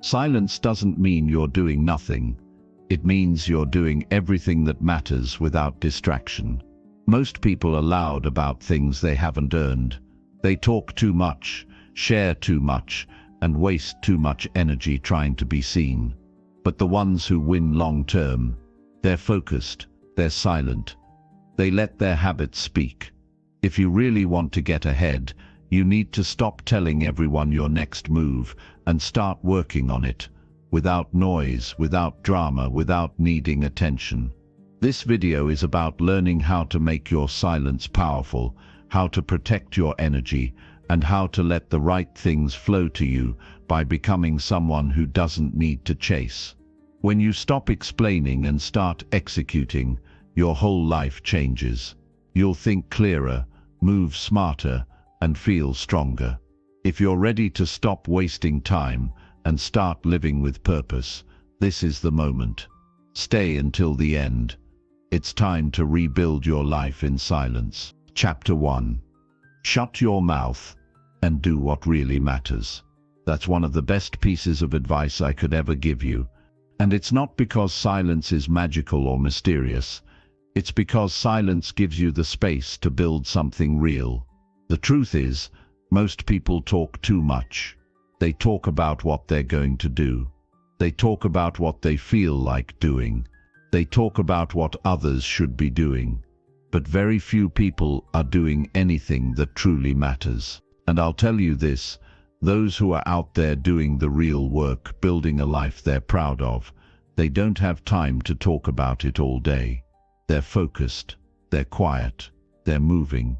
Silence doesn't mean you're doing nothing. It means you're doing everything that matters without distraction. Most people are loud about things they haven't earned. They talk too much, share too much, and waste too much energy trying to be seen. But the ones who win long term, they're focused, they're silent. They let their habits speak. If you really want to get ahead, you need to stop telling everyone your next move and start working on it, without noise, without drama, without needing attention. This video is about learning how to make your silence powerful, how to protect your energy, and how to let the right things flow to you by becoming someone who doesn't need to chase. When you stop explaining and start executing, your whole life changes. You'll think clearer, move smarter, and feel stronger. If you're ready to stop wasting time and start living with purpose, this is the moment. Stay until the end. It's time to rebuild your life in silence. Chapter 1. Shut your mouth and do what really matters. That's one of the best pieces of advice I could ever give you. And it's not because silence is magical or mysterious. It's because silence gives you the space to build something real. The truth is, most people talk too much. They talk about what they're going to do. They talk about what they feel like doing. They talk about what others should be doing. But very few people are doing anything that truly matters. And I'll tell you this, those who are out there doing the real work, building a life they're proud of, they don't have time to talk about it all day. They're focused, they're quiet, they're moving.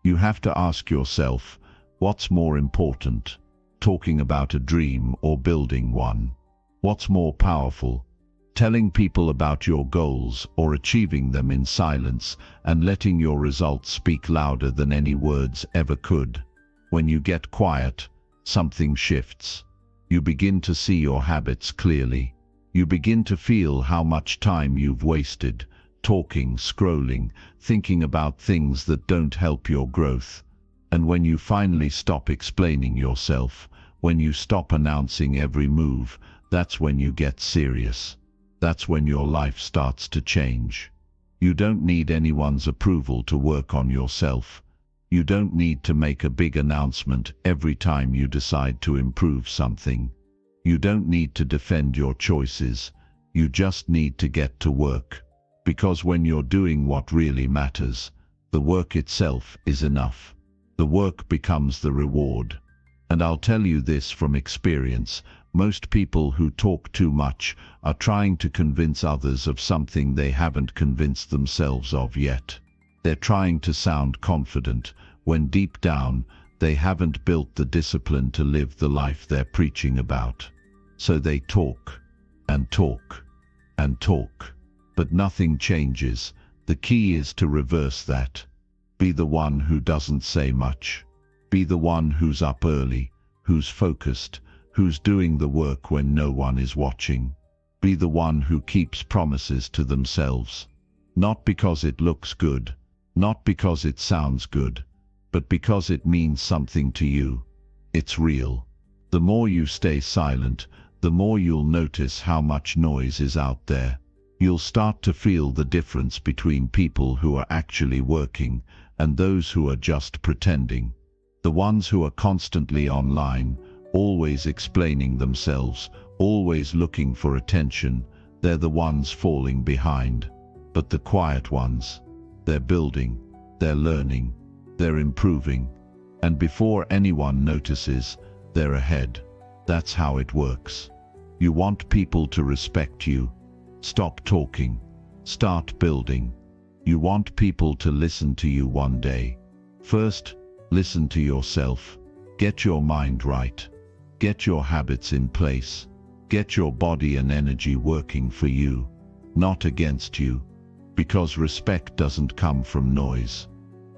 You have to ask yourself, what's more important, talking about a dream or building one? What's more powerful, telling people about your goals or achieving them in silence and letting your results speak louder than any words ever could? When you get quiet, something shifts. You begin to see your habits clearly. You begin to feel how much time you've wasted, talking, scrolling, thinking about things that don't help your growth. And when you finally stop explaining yourself, when you stop announcing every move, that's when you get serious. That's when your life starts to change. You don't need anyone's approval to work on yourself. You don't need to make a big announcement every time you decide to improve something. You don't need to defend your choices. You just need to get to work. Because when you're doing what really matters, the work itself is enough. The work becomes the reward. And I'll tell you this from experience, most people who talk too much are trying to convince others of something they haven't convinced themselves of yet. They're trying to sound confident, when deep down, they haven't built the discipline to live the life they're preaching about. So they talk, and talk, and talk. But nothing changes. The key is to reverse that. Be the one who doesn't say much. Be the one who's up early, who's focused, who's doing the work when no one is watching. Be the one who keeps promises to themselves. Not because it looks good, not because it sounds good, but because it means something to you. It's real. The more you stay silent, the more you'll notice how much noise is out there. You'll start to feel the difference between people who are actually working and those who are just pretending. The ones who are constantly online, always explaining themselves, always looking for attention, they're the ones falling behind. But the quiet ones, they're building, they're learning, they're improving, and before anyone notices, they're ahead. That's how it works. You want people to respect you. Stop talking. Start building. You want people to listen to you one day. First, listen to yourself. Get your mind right. Get your habits in place. Get your body and energy working for you, not against you. Because respect doesn't come from noise.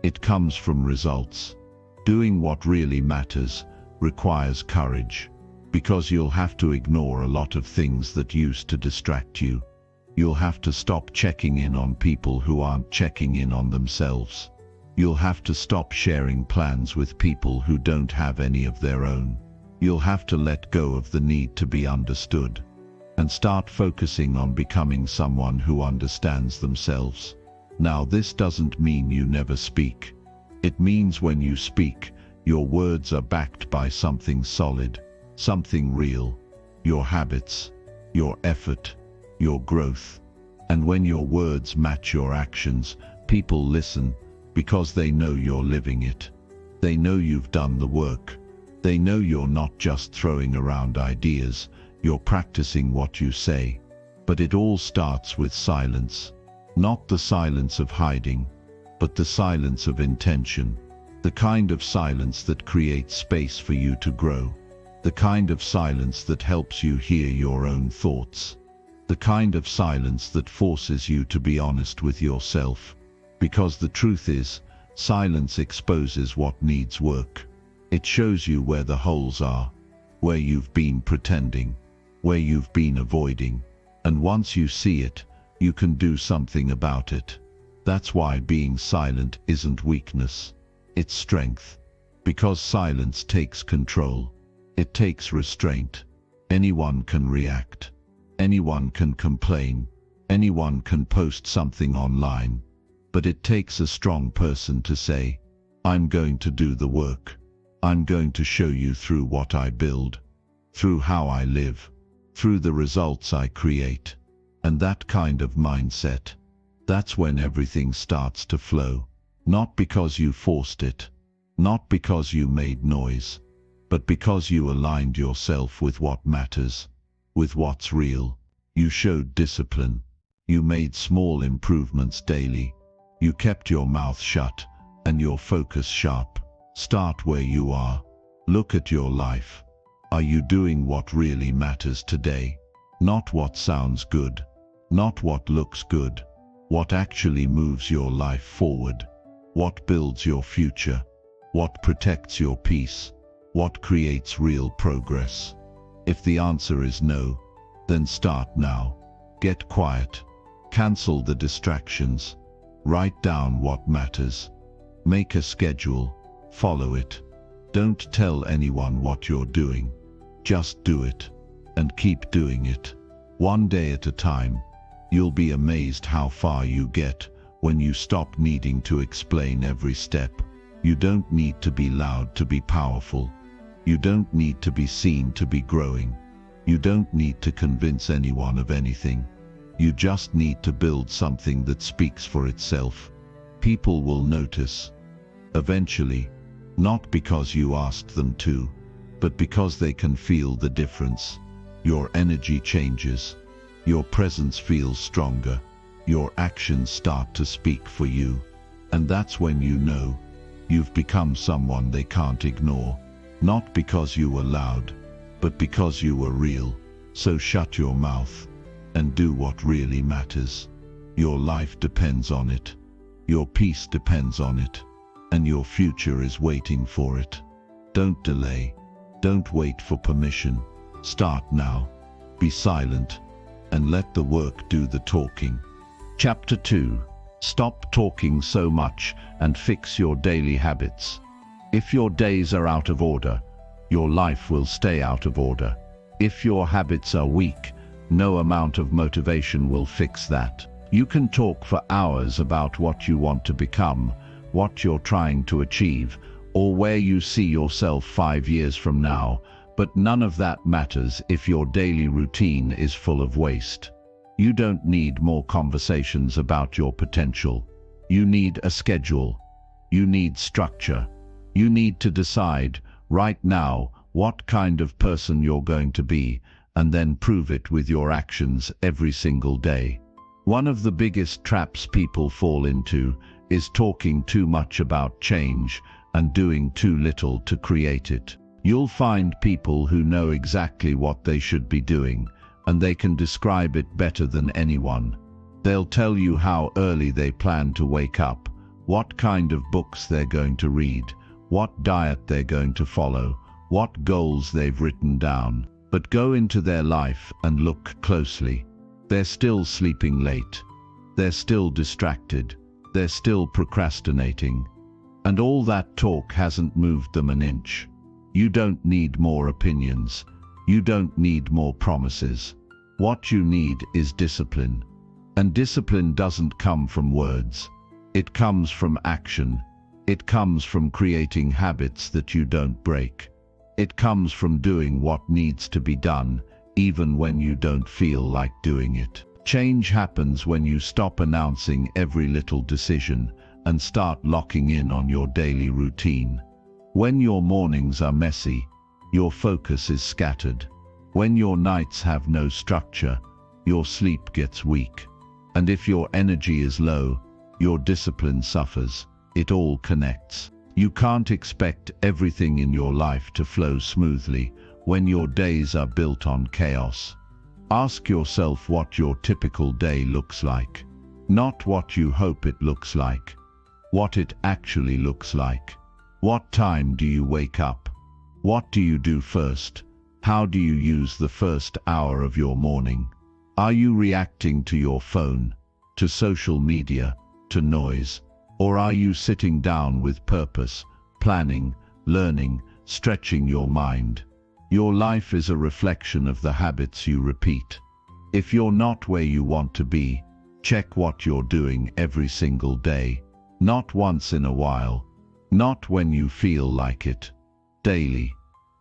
It comes from results. Doing what really matters requires courage. Because you'll have to ignore a lot of things that used to distract you. You'll have to stop checking in on people who aren't checking in on themselves. You'll have to stop sharing plans with people who don't have any of their own. You'll have to let go of the need to be understood and start focusing on becoming someone who understands themselves. Now, this doesn't mean you never speak. It means when you speak, your words are backed by something solid, something real, your habits, your effort, your growth. And when your words match your actions, people listen because they know you're living it. They know you've done the work. They know you're not just throwing around ideas, you're practicing what you say. But it all starts with silence. Not the silence of hiding, but the silence of intention. The kind of silence that creates space for you to grow. The kind of silence that helps you hear your own thoughts. The kind of silence that forces you to be honest with yourself. Because the truth is, silence exposes what needs work. It shows you where the holes are, where you've been pretending, where you've been avoiding. And once you see it, you can do something about it. That's why being silent isn't weakness, it's strength. Because silence takes control. It takes restraint. Anyone can react. Anyone can complain. Anyone can post something online. But it takes a strong person to say, I'm going to do the work. I'm going to show you through what I build, through how I live, through the results I create. And that kind of mindset, that's when everything starts to flow. Not because you forced it, not because you made noise, but because you aligned yourself with what matters, with what's real. You showed discipline. You made small improvements daily. You kept your mouth shut and your focus sharp. Start where you are. Look at your life. Are you doing what really matters today? Not what sounds good, not what looks good. What actually moves your life forward? What builds your future? What protects your peace? What creates real progress? If the answer is no, then start now. Get quiet. Cancel the distractions. Write down what matters. Make a schedule. Follow it. Don't tell anyone what you're doing. Just do it. And keep doing it. One day at a time. You'll be amazed how far you get when you stop needing to explain every step. You don't need to be loud to be powerful. You don't need to be seen to be growing. You don't need to convince anyone of anything. You just need to build something that speaks for itself. People will notice. Eventually. Not because you asked them to, but because they can feel the difference. Your energy changes. Your presence feels stronger. Your actions start to speak for you. And that's when you know you've become someone they can't ignore. Not because you were loud, but because you were real. So shut your mouth and do what really matters. Your life depends on it. Your peace depends on it. And your future is waiting for it. Don't delay. Don't wait for permission. Start now. Be silent and let the work do the talking. Chapter 2. Stop talking so much and fix your daily habits. If your days are out of order, your life will stay out of order. If your habits are weak, no amount of motivation will fix that. You can talk for hours about what you want to become, what you're trying to achieve, or where you see yourself 5 years from now, but none of that matters if your daily routine is full of waste. You don't need more conversations about your potential. You need a schedule. You need structure. You need to decide right now what kind of person you're going to be, and then prove it with your actions every single day. One of the biggest traps people fall into is talking too much about change and doing too little to create it. You'll find people who know exactly what they should be doing, and they can describe it better than anyone. They'll tell you how early they plan to wake up, what kind of books they're going to read, what diet they're going to follow, what goals they've written down. But go into their life and look closely. They're still sleeping late. They're still distracted. They're still procrastinating. And all that talk hasn't moved them an inch. You don't need more opinions. You don't need more promises. What you need is discipline. And discipline doesn't come from words. It comes from action. It comes from creating habits that you don't break. It comes from doing what needs to be done, even when you don't feel like doing it. Change happens when you stop announcing every little decision and start locking in on your daily routine. When your mornings are messy, your focus is scattered. When your nights have no structure, your sleep gets weak. And if your energy is low, your discipline suffers. It all connects. You can't expect everything in your life to flow smoothly when your days are built on chaos. Ask yourself what your typical day looks like. Not what you hope it looks like. What it actually looks like. What time do you wake up? What do you do first? How do you use the first hour of your morning? Are you reacting to your phone, to social media, to noise? Or are you sitting down with purpose, planning, learning, stretching your mind? Your life is a reflection of the habits you repeat. If you're not where you want to be, check what you're doing every single day. Not once in a while. Not when you feel like it. Daily.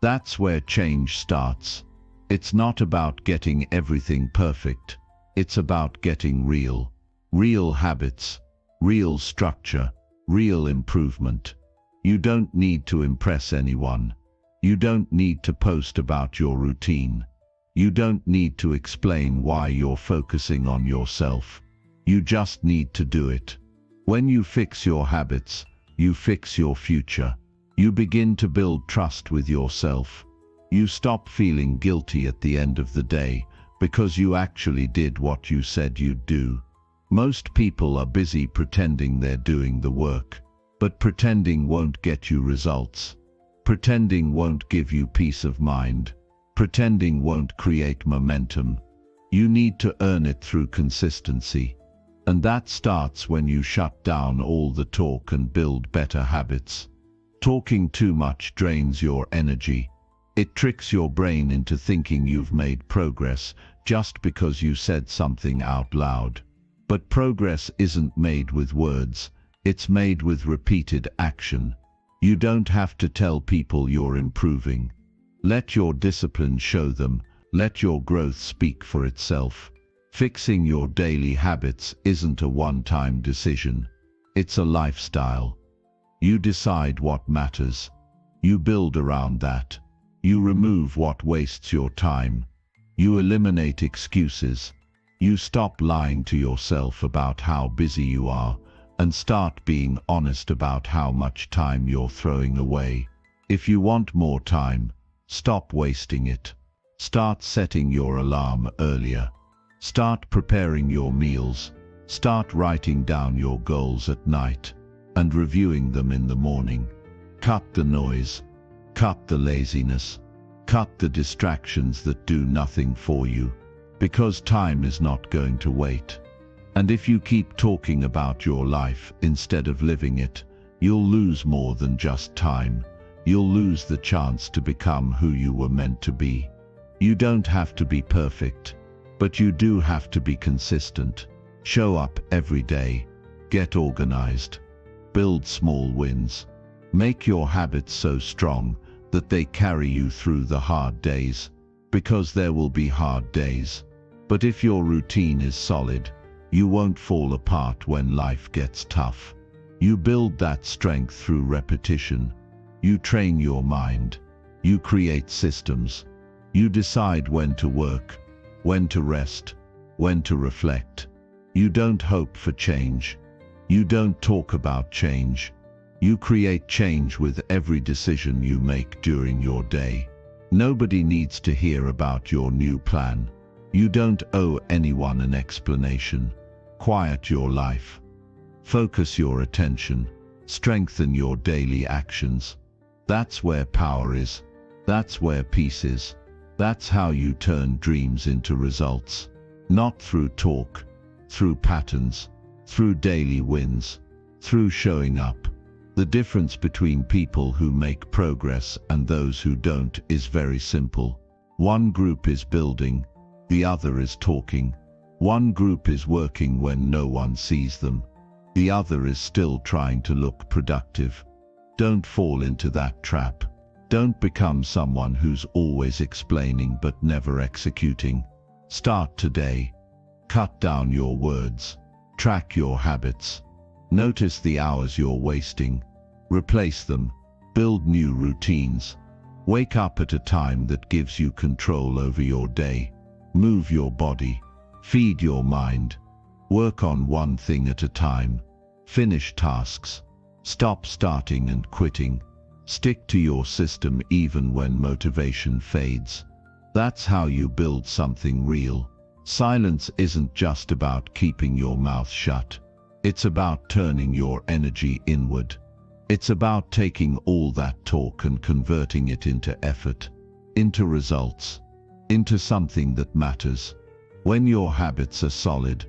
That's where change starts. It's not about getting everything perfect. It's about getting real. Real habits. Real structure, real improvement. You don't need to impress anyone. You don't need to post about your routine. You don't need to explain why you're focusing on yourself. You just need to do it. When you fix your habits, you fix your future. You begin to build trust with yourself. You stop feeling guilty at the end of the day because you actually did what you said you'd do. Most people are busy pretending they're doing the work, but pretending won't get you results. Pretending won't give you peace of mind. Pretending won't create momentum. You need to earn it through consistency. And that starts when you shut down all the talk and build better habits. Talking too much drains your energy. It tricks your brain into thinking you've made progress just because you said something out loud. But progress isn't made with words, it's made with repeated action. You don't have to tell people you're improving. Let your discipline show them, let your growth speak for itself. Fixing your daily habits isn't a one-time decision, it's a lifestyle. You decide what matters. You build around that. You remove what wastes your time. You eliminate excuses. You stop lying to yourself about how busy you are and start being honest about how much time you're throwing away. If you want more time, stop wasting it. Start setting your alarm earlier. Start preparing your meals. Start writing down your goals at night and reviewing them in the morning. Cut the noise. Cut the laziness. Cut the distractions that do nothing for you. Because time is not going to wait. And if you keep talking about your life instead of living it, you'll lose more than just time. You'll lose the chance to become who you were meant to be. You don't have to be perfect, but you do have to be consistent. Show up every day. Get organized. Build small wins. Make your habits so strong that they carry you through the hard days. Because there will be hard days. But if your routine is solid, you won't fall apart when life gets tough. You build that strength through repetition. You train your mind. You create systems. You decide when to work, when to rest, when to reflect. You don't hope for change. You don't talk about change. You create change with every decision you make during your day. Nobody needs to hear about your new plan. You don't owe anyone an explanation. Quiet your life. Focus your attention. Strengthen your daily actions. That's where power is. That's where peace is. That's how you turn dreams into results. Not through talk, through patterns, through daily wins, through showing up. The difference between people who make progress and those who don't is very simple. One group is building, the other is talking. One group is working when no one sees them. The other is still trying to look productive. Don't fall into that trap. Don't become someone who's always explaining but never executing. Start today. Cut down your words. Track your habits. Notice the hours you're wasting. Replace them. Build new routines. Wake up at a time that gives you control over your day. Move your body. Feed your mind. Work on one thing at a time. Finish tasks. Stop starting and quitting. Stick to your system even when motivation fades. That's how you build something real. Silence isn't just about keeping your mouth shut. It's about turning your energy inward. It's about taking all that talk and converting it into effort, into results, into something that matters. When your habits are solid,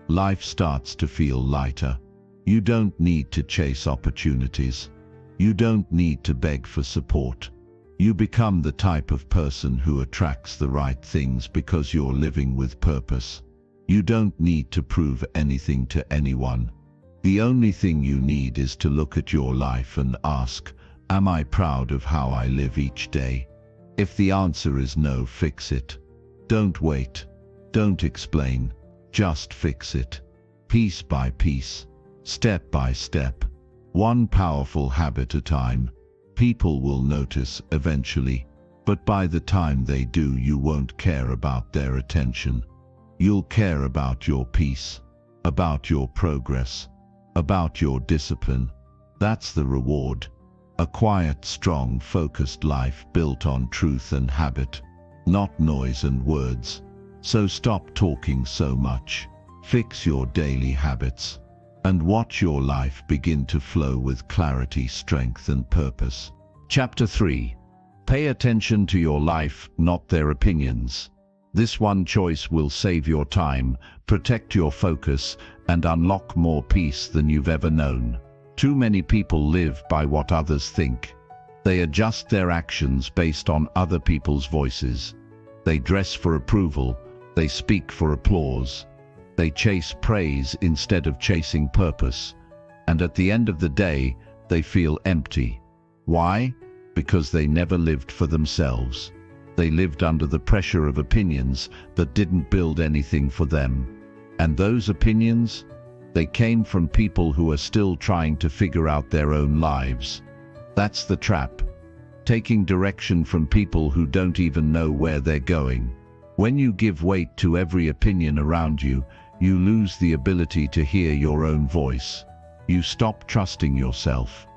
life starts to feel lighter. You don't need to chase opportunities. You don't need to beg for support. You become the type of person who attracts the right things because you're living with purpose. You don't need to prove anything to anyone. The only thing you need is to look at your life and ask, am I proud of how I live each day? If the answer is no, fix it. Don't wait. Don't explain. Just fix it. Piece by piece. Step by step. One powerful habit at a time. People will notice eventually, but by the time they do, you won't care about their attention. You'll care about your peace, about your progress, about your discipline. That's the reward. A quiet, strong, focused life built on truth and habit, not noise and words. So stop talking so much. Fix your daily habits, and watch your life begin to flow with clarity, strength, and purpose. Chapter 3. Pay attention to your life, not their opinions. This one choice will save your time, protect your focus, and unlock more peace than you've ever known. Too many people live by what others think. They adjust their actions based on other people's voices. They dress for approval. They speak for applause. They chase praise instead of chasing purpose. And at the end of the day, they feel empty. Why? Because they never lived for themselves. They lived under the pressure of opinions that didn't build anything for them. And those opinions? They came from people who are still trying to figure out their own lives. That's the trap. Taking direction from people who don't even know where they're going. When you give weight to every opinion around you, you lose the ability to hear your own voice. You stop trusting yourself.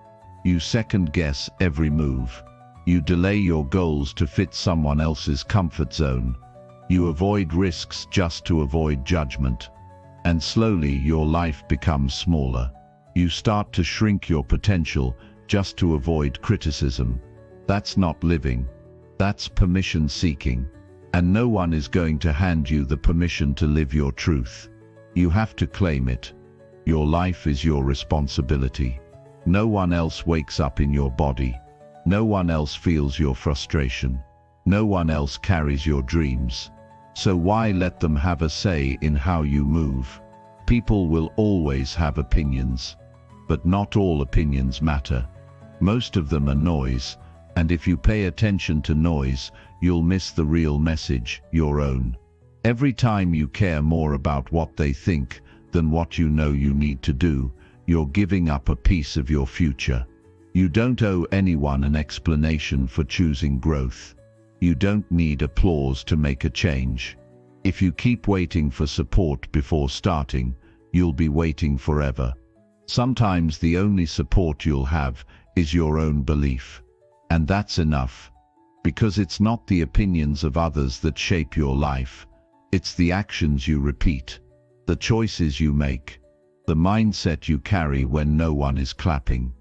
You second-guess every move. You delay your goals to fit someone else's comfort zone. You avoid risks just to avoid judgment. And slowly your life becomes smaller. You start to shrink your potential just to avoid criticism. That's not living. That's permission seeking. And no one is going to hand you the permission to live your truth. You have to claim it. Your life is your responsibility. No one else wakes up in your body. No one else feels your frustration. No one else carries your dreams. So why let them have a say in how you move? People will always have opinions, but not all opinions matter. Most of them are noise, and if you pay attention to noise, you'll miss the real message, your own. Every time you care more about what they think than what you know you need to do, you're giving up a piece of your future. You don't owe anyone an explanation for choosing growth. You don't need applause to make a change. If you keep waiting for support before starting, you'll be waiting forever. Sometimes the only support you'll have is your own belief. And that's enough. Because it's not the opinions of others that shape your life. It's the actions you repeat, the choices you make, the mindset you carry when no one is clapping.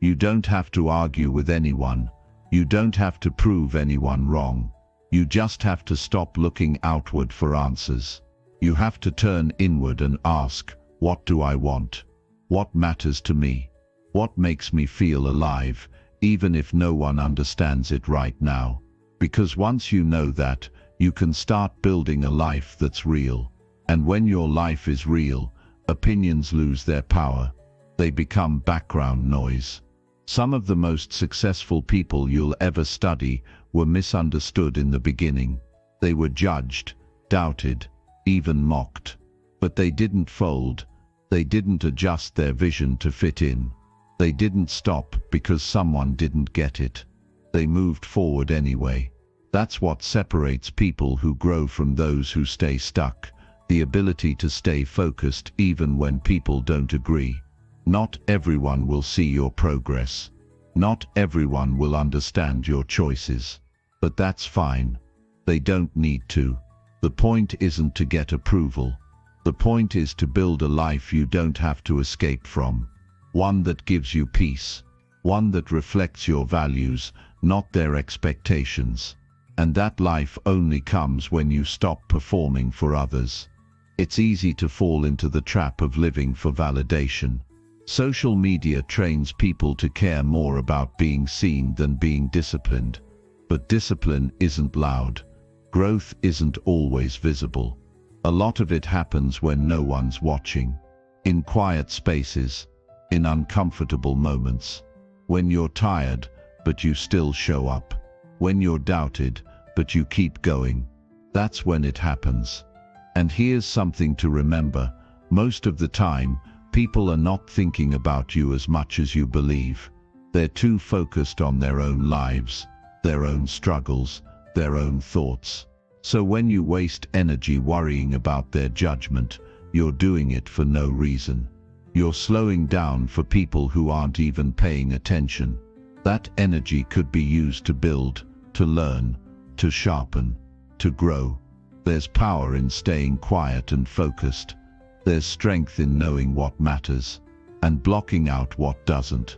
You don't have to argue with anyone. You don't have to prove anyone wrong. You just have to stop looking outward for answers. You have to turn inward and ask, what do I want? What matters to me? What makes me feel alive, even if no one understands it right now? Because once you know that, you can start building a life that's real. And when your life is real, opinions lose their power. They become background noise. Some of the most successful people you'll ever study were misunderstood in the beginning. They were judged, doubted, even mocked. But they didn't fold. They didn't adjust their vision to fit in. They didn't stop because someone didn't get it. They moved forward anyway. That's what separates people who grow from those who stay stuck. The ability to stay focused even when people don't agree. Not everyone will see your progress. Not everyone will understand your choices. But that's fine. They don't need to. The point isn't to get approval. The point is to build a life you don't have to escape from. One that gives you peace. One that reflects your values, not their expectations. And that life only comes when you stop performing for others. It's easy to fall into the trap of living for validation. Social media trains people to care more about being seen than being disciplined. But discipline isn't loud. Growth isn't always visible. A lot of it happens when no one's watching. In quiet spaces. In uncomfortable moments. When you're tired, but you still show up. When you're doubted, but you keep going. That's when it happens. And here's something to remember. Most of the time, people are not thinking about you as much as you believe. They're too focused on their own lives, their own struggles, their own thoughts. So when you waste energy worrying about their judgment, you're doing it for no reason. You're slowing down for people who aren't even paying attention. That energy could be used to build, to learn, to sharpen, to grow. There's power in staying quiet and focused. There's strength in knowing what matters and blocking out what doesn't.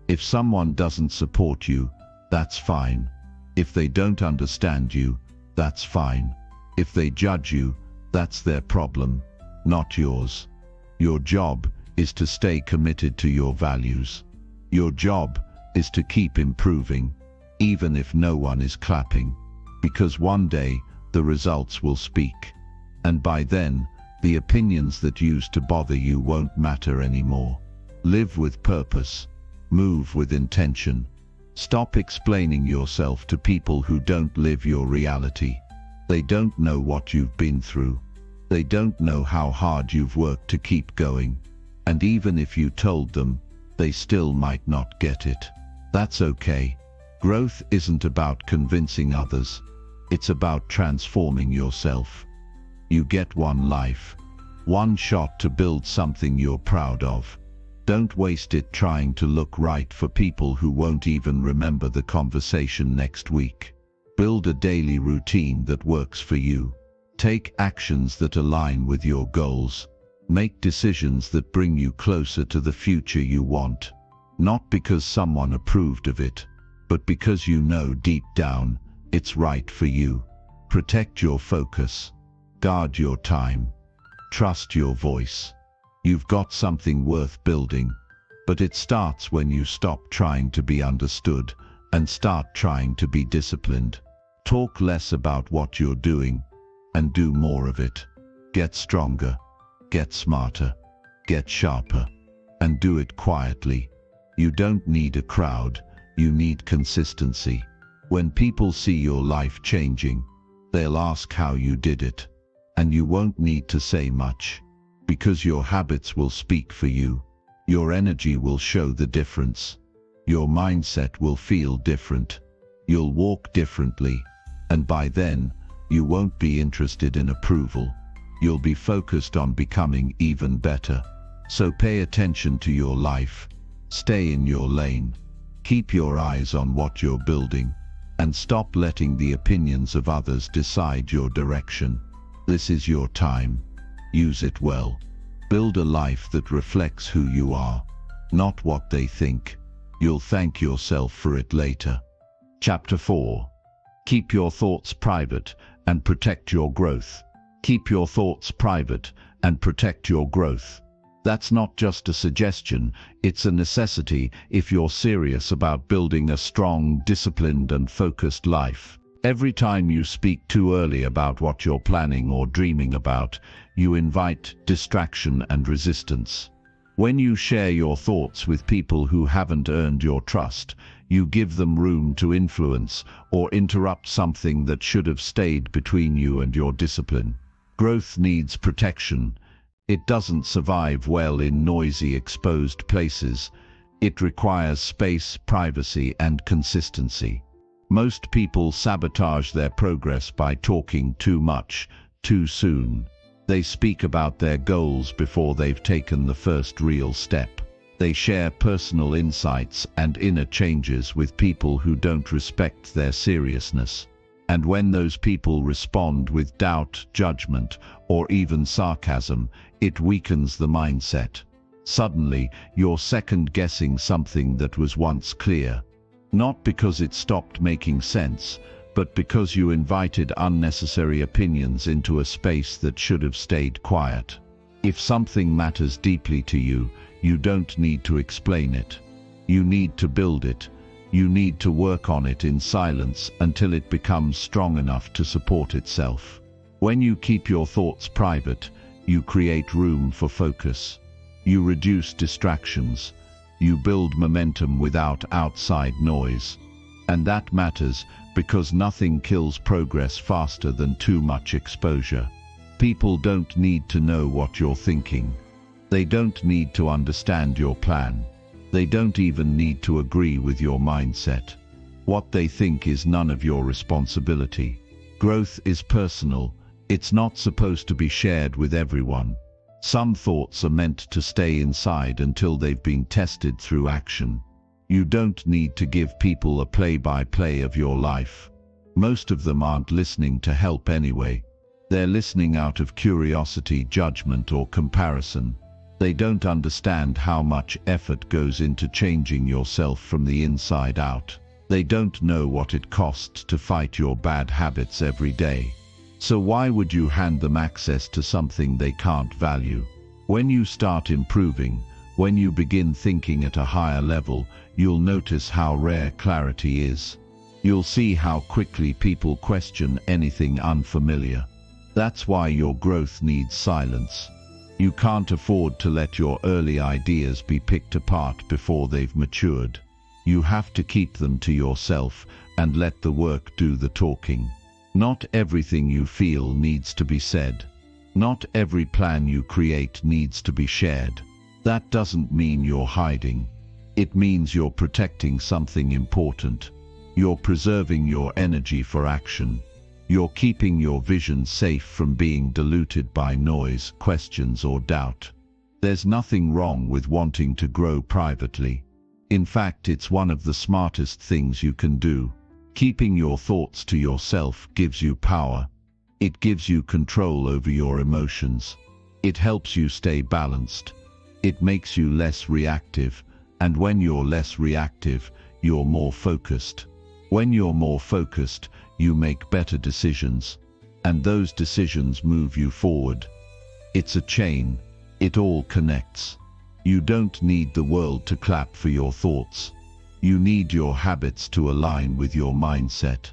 If someone doesn't support you, that's fine. If they don't understand you, that's fine. If they judge you, that's their problem, not yours. Your job is to stay committed to your values. Your job is to keep improving, even if no one is clapping. Because one day, the results will speak. And by then, the opinions that used to bother you won't matter anymore. Live with purpose. Move with intention. Stop explaining yourself to people who don't live your reality. They don't know what you've been through. They don't know how hard you've worked to keep going. And even if you told them, they still might not get it. That's okay. Growth isn't about convincing others. It's about transforming yourself. You get one life, one shot to build something you're proud of. Don't waste it trying to look right for people who won't even remember the conversation next week. Build a daily routine that works for you. Take actions that align with your goals. Make decisions that bring you closer to the future you want. Not because someone approved of it, but because you know deep down it's right for you. Protect your focus. Guard your time. Trust your voice. You've got something worth building, but it starts when you stop trying to be understood and start trying to be disciplined. Talk less about what you're doing and do more of it. Get stronger, get smarter, get sharper, and do it quietly. You don't need a crowd, you need consistency. When people see your life changing, they'll ask how you did it. And you won't need to say much, because your habits will speak for you. Your energy will show the difference. Your mindset will feel different. You'll walk differently, and by then, you won't be interested in approval. You'll be focused on becoming even better. So pay attention to your life. Stay in your lane. Keep your eyes on what you're building, and stop letting the opinions of others decide your direction. This is your time. Use it well. Build a life that reflects who you are, not what they think. You'll thank yourself for it later. Chapter 4. Keep your thoughts private and protect your growth. Keep your thoughts private and protect your growth. That's not just a suggestion, it's a necessity if you're serious about building a strong, disciplined and focused life. Every time you speak too early about what you're planning or dreaming about, you invite distraction and resistance. When you share your thoughts with people who haven't earned your trust, you give them room to influence or interrupt something that should have stayed between you and your discipline. Growth needs protection. It doesn't survive well in noisy, exposed places. It requires space, privacy, and consistency. Most people sabotage their progress by talking too much, too soon. They speak about their goals before they've taken the first real step. They share personal insights and inner changes with people who don't respect their seriousness. And when those people respond with doubt, judgment, or even sarcasm, it weakens the mindset. Suddenly, you're second-guessing something that was once clear. Not because it stopped making sense, but because you invited unnecessary opinions into a space that should have stayed quiet. If something matters deeply to you, you don't need to explain it. You need to build it. You need to work on it in silence until it becomes strong enough to support itself. When you keep your thoughts private, you create room for focus. You reduce distractions. You build momentum without outside noise. And that matters because nothing kills progress faster than too much exposure. People don't need to know what you're thinking. They don't need to understand your plan. They don't even need to agree with your mindset. What they think is none of your responsibility. Growth is personal. It's not supposed to be shared with everyone. Some thoughts are meant to stay inside until they've been tested through action. You don't need to give people a play-by-play of your life. Most of them aren't listening to help anyway. They're listening out of curiosity, judgment, or comparison. They don't understand how much effort goes into changing yourself from the inside out. They don't know what it costs to fight your bad habits every day. So why would you hand them access to something they can't value? When you start improving, when you begin thinking at a higher level, you'll notice how rare clarity is. You'll see how quickly people question anything unfamiliar. That's why your growth needs silence. You can't afford to let your early ideas be picked apart before they've matured. You have to keep them to yourself and let the work do the talking. Not everything you feel needs to be said. Not every plan you create needs to be shared. That doesn't mean you're hiding. It means you're protecting something important. You're preserving your energy for action. You're keeping your vision safe from being diluted by noise, questions, or doubt. There's nothing wrong with wanting to grow privately. In fact, it's one of the smartest things you can do. Keeping your thoughts to yourself gives you power. It gives you control over your emotions. It helps you stay balanced. It makes you less reactive, and when you're less reactive, you're more focused. When you're more focused, you make better decisions, and those decisions move you forward. It's a chain. It all connects. You don't need the world to clap for your thoughts. You need your habits to align with your mindset.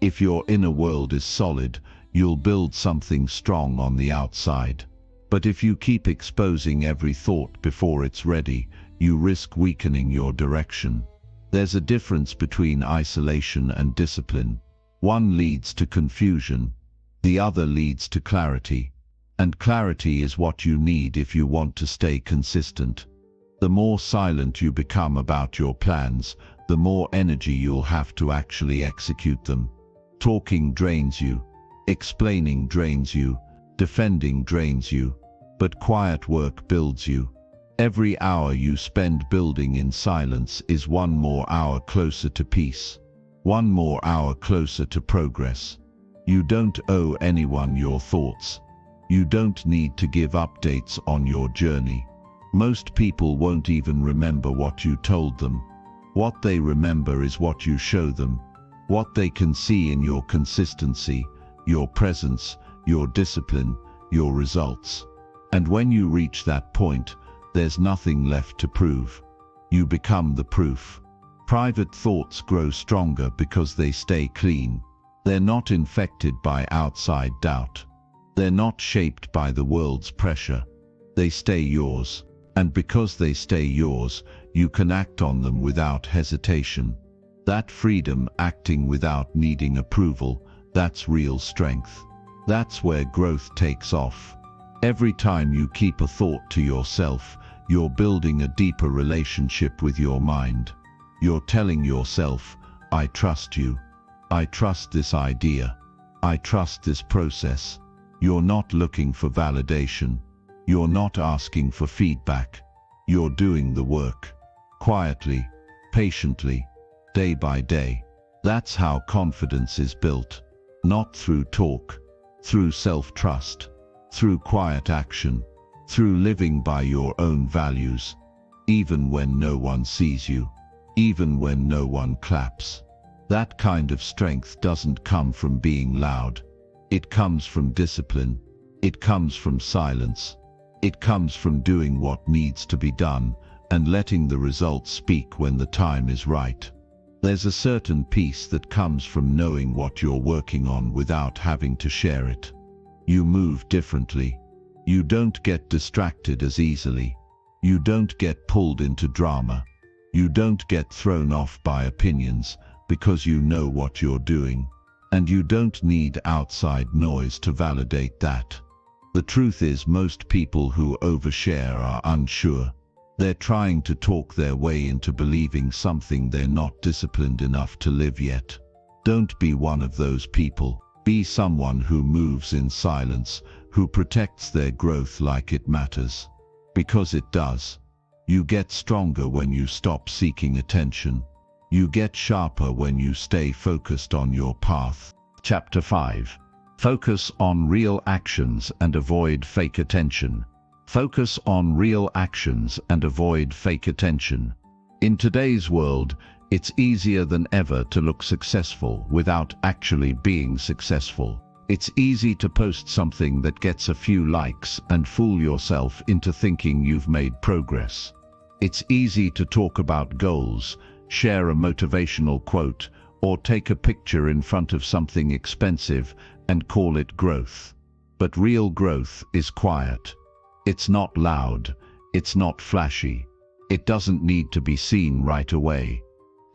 If your inner world is solid, you'll build something strong on the outside. But if you keep exposing every thought before it's ready, you risk weakening your direction. There's a difference between isolation and discipline. One leads to confusion, the other leads to clarity. And clarity is what you need if you want to stay consistent. The more silent you become about your plans, the more energy you'll have to actually execute them. Talking drains you, explaining drains you, defending drains you, but quiet work builds you. Every hour you spend building in silence is one more hour closer to peace. One more hour closer to progress. You don't owe anyone your thoughts. You don't need to give updates on your journey. Most people won't even remember what you told them. What they remember is what you show them. What they can see in your consistency, your presence, your discipline, your results. And when you reach that point, There's nothing left to prove. You become the proof. Private thoughts grow stronger because they stay clean. They're not infected by outside doubt. They're not shaped by the world's pressure. They stay yours. And because they stay yours, you can act on them without hesitation. That freedom, acting without needing approval, that's real strength. That's where growth takes off. Every time you keep a thought to yourself, you're building a deeper relationship with your mind. You're telling yourself, I trust you. I trust this idea. I trust this process. You're not looking for validation. You're not asking for feedback. You're doing the work. Quietly, patiently, day by day. That's how confidence is built. Not through talk, through self-trust, through quiet action, through living by your own values, even when no one sees you, even when no one claps. That kind of strength doesn't come from being loud. It comes from discipline. It comes from silence. It comes from doing what needs to be done and letting the results speak when the time is right. There's a certain peace that comes from knowing what you're working on without having to share it. You move differently. You don't get distracted as easily. You don't get pulled into drama. You don't get thrown off by opinions because you know what you're doing. And you don't need outside noise to validate that. The truth is, most people who overshare are unsure. They're trying to talk their way into believing something they're not disciplined enough to live yet. Don't be one of those people. Be someone who moves in silence, who protects their growth like it matters. Because it does. You get stronger when you stop seeking attention. You get sharper when you stay focused on your path. Chapter 5. Focus on real actions and avoid fake attention. Focus on real actions and avoid fake attention. In today's world, it's easier than ever to look successful without actually being successful. It's easy to post something that gets a few likes and fool yourself into thinking you've made progress. It's easy to talk about goals, share a motivational quote, or take a picture in front of something expensive and call it growth. But real growth is quiet. It's not loud. It's not flashy. It doesn't need to be seen right away.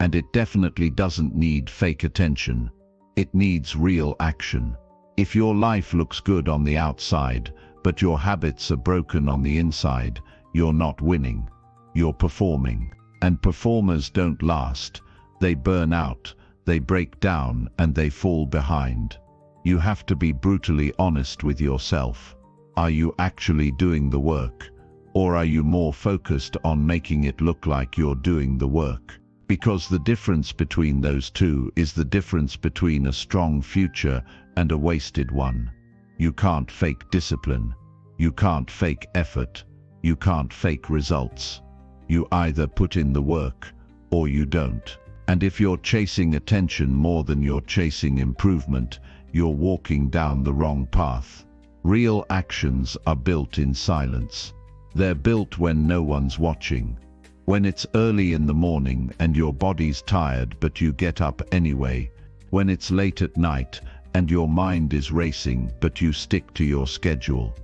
And it definitely doesn't need fake attention. It needs real action. If your life looks good on the outside, but your habits are broken on the inside, you're not winning. You're performing. And performers don't last. They burn out, they break down, and they fall behind. You have to be brutally honest with yourself. Are you actually doing the work? Or are you more focused on making it look like you're doing the work? Because the difference between those two is the difference between a strong future and a wasted one. You can't fake discipline. You can't fake effort. You can't fake results. You either put in the work or you don't. And if you're chasing attention more than you're chasing improvement, you're walking down the wrong path. Real actions are built in silence. They're built when no one's watching. When it's early in the morning and your body's tired but you get up anyway. When it's late at night and your mind is racing but you stick to your schedule.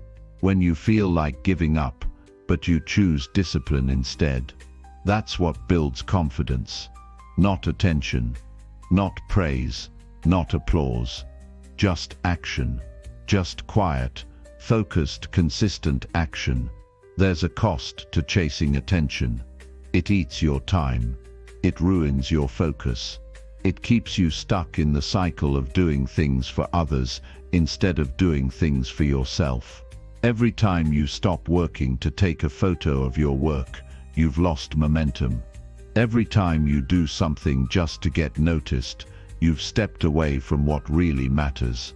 When you feel like giving up but you choose discipline instead. That's what builds confidence. Not attention, not praise, not applause. Just action. Just quiet, focused, consistent action. There's a cost to chasing attention. It eats your time. It ruins your focus. It keeps you stuck in the cycle of doing things for others instead of doing things for yourself. Every time you stop working to take a photo of your work, you've lost momentum. Every time you do something just to get noticed, you've stepped away from what really matters.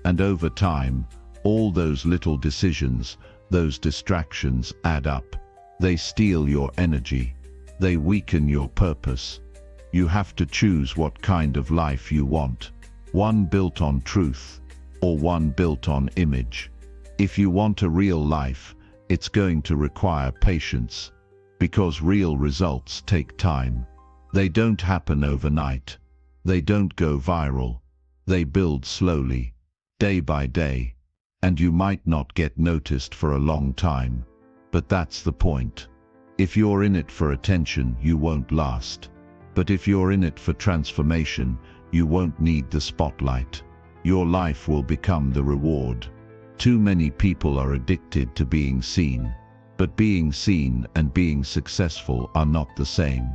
And over time, all those little decisions, those distractions add up. They steal your energy. They weaken your purpose. You have to choose what kind of life you want. One built on truth, or one built on image. If you want a real life, It's going to require patience, because real results take time. They don't happen overnight. They don't go viral. They build slowly, day by day. And you might not get noticed for a long time. But that's the point. If you're in it for attention, you won't last. But if you're in it for transformation, you won't need the spotlight. Your life will become the reward. Too many people are addicted to being seen. But being seen and being successful are not the same.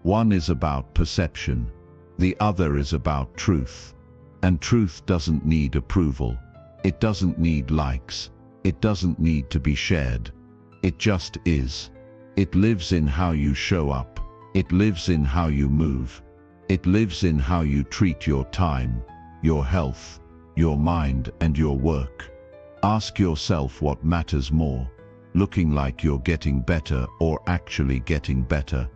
One is about perception. The other is about truth. And truth doesn't need approval. It doesn't need likes. It doesn't need to be shared. It just is. It lives in how you show up. It lives in how you move. It lives in how you treat your time, your health, your mind, and your work. Ask yourself what matters more: looking like you're getting better or actually getting better,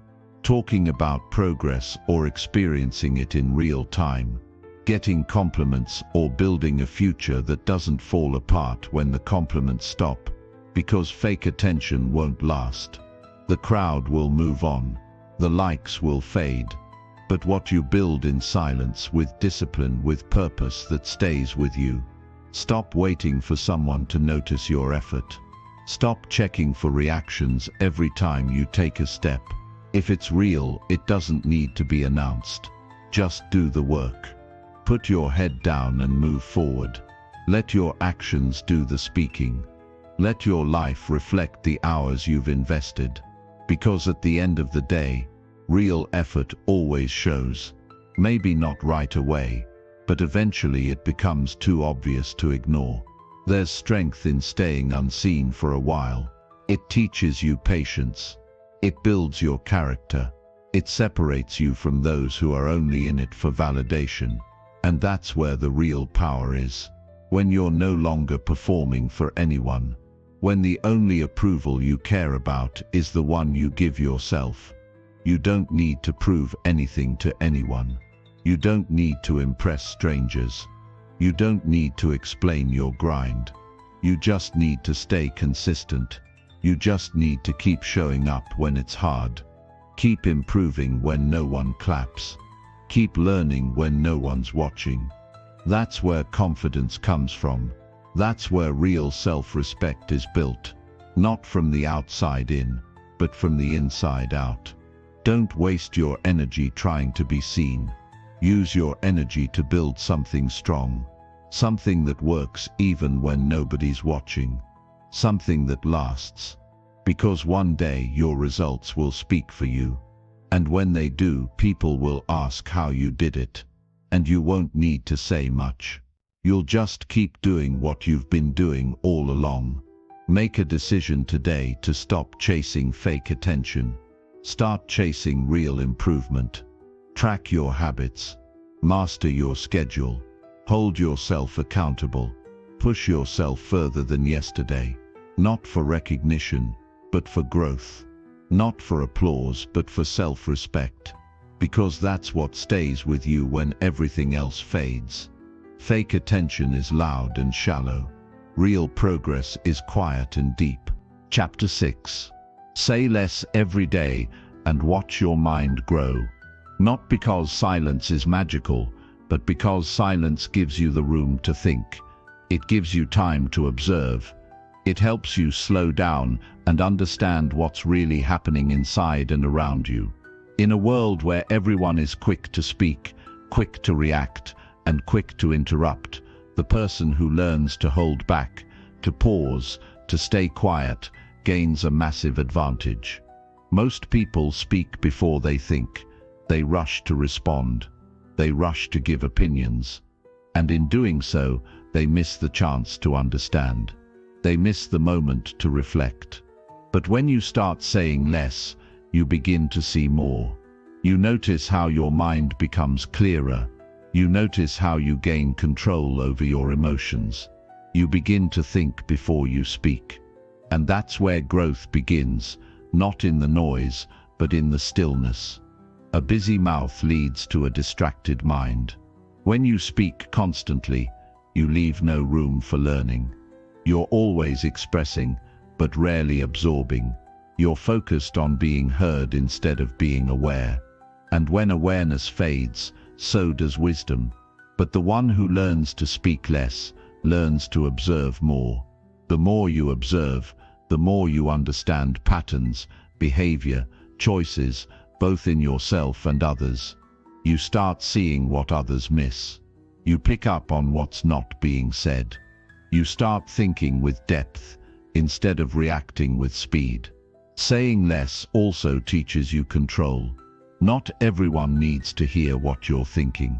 talking about progress or experiencing it in real time, getting compliments or building a future that doesn't fall apart when the compliments stop, because fake attention won't last. The crowd will move on. The likes will fade. But what you build in silence, with discipline, with purpose, that stays with you. Stop waiting for someone to notice your effort. Stop checking for reactions every time you take a step. If it's real, it doesn't need to be announced. Just do the work. Put your head down and move forward. Let your actions do the speaking. Let your life reflect the hours you've invested. Because at the end of the day, real effort always shows. Maybe not right away, but eventually it becomes too obvious to ignore. There's strength in staying unseen for a while. It teaches you patience. It builds your character. It separates you from those who are only in it for validation. And that's where the real power is. When you're no longer performing for anyone. When the only approval you care about is the one you give yourself. You don't need to prove anything to anyone. You don't need to impress strangers. You don't need to explain your grind. You just need to stay consistent. You just need to keep showing up when it's hard. Keep improving when no one claps. Keep learning when no one's watching. That's where confidence comes from. That's where real self-respect is built. Not from the outside in, but from the inside out. Don't waste your energy trying to be seen. Use your energy to build something strong. Something that works even when nobody's watching. Something that lasts. Because one day your results will speak for you. And when they do, people will ask how you did it. And you won't need to say much. You'll just keep doing what you've been doing all along. Make a decision today to stop chasing fake attention. Start chasing real improvement. Track your habits. Master your schedule. Hold yourself accountable. Push yourself further than yesterday. Not for recognition, but for growth. Not for applause, but for self-respect. Because that's what stays with you when everything else fades. Fake attention is loud and shallow. Real progress is quiet and deep. Chapter 6. Say less every day and watch your mind grow. Not because silence is magical, but because silence gives you the room to think. It gives you time to observe. It helps you slow down and understand what's really happening inside and around you. In a world where everyone is quick to speak, quick to react, and quick to interrupt, the person who learns to hold back, to pause, to stay quiet, gains a massive advantage. Most people speak before they think. They rush to respond. They rush to give opinions. And in doing so, they miss the chance to understand. They miss the moment to reflect. But when you start saying less, you begin to see more. You notice how your mind becomes clearer. You notice how you gain control over your emotions. You begin to think before you speak. And that's where growth begins, not in the noise, but in the stillness. A busy mouth leads to a distracted mind. When you speak constantly, you leave no room for learning. You're always expressing, but rarely absorbing. You're focused on being heard instead of being aware. And when awareness fades, so does wisdom. But the one who learns to speak less, learns to observe more. The more you observe, the more you understand patterns, behavior, choices, both in yourself and others. You start seeing what others miss. You pick up on what's not being said. You start thinking with depth, instead of reacting with speed. Saying less also teaches you control. Not everyone needs to hear what you're thinking.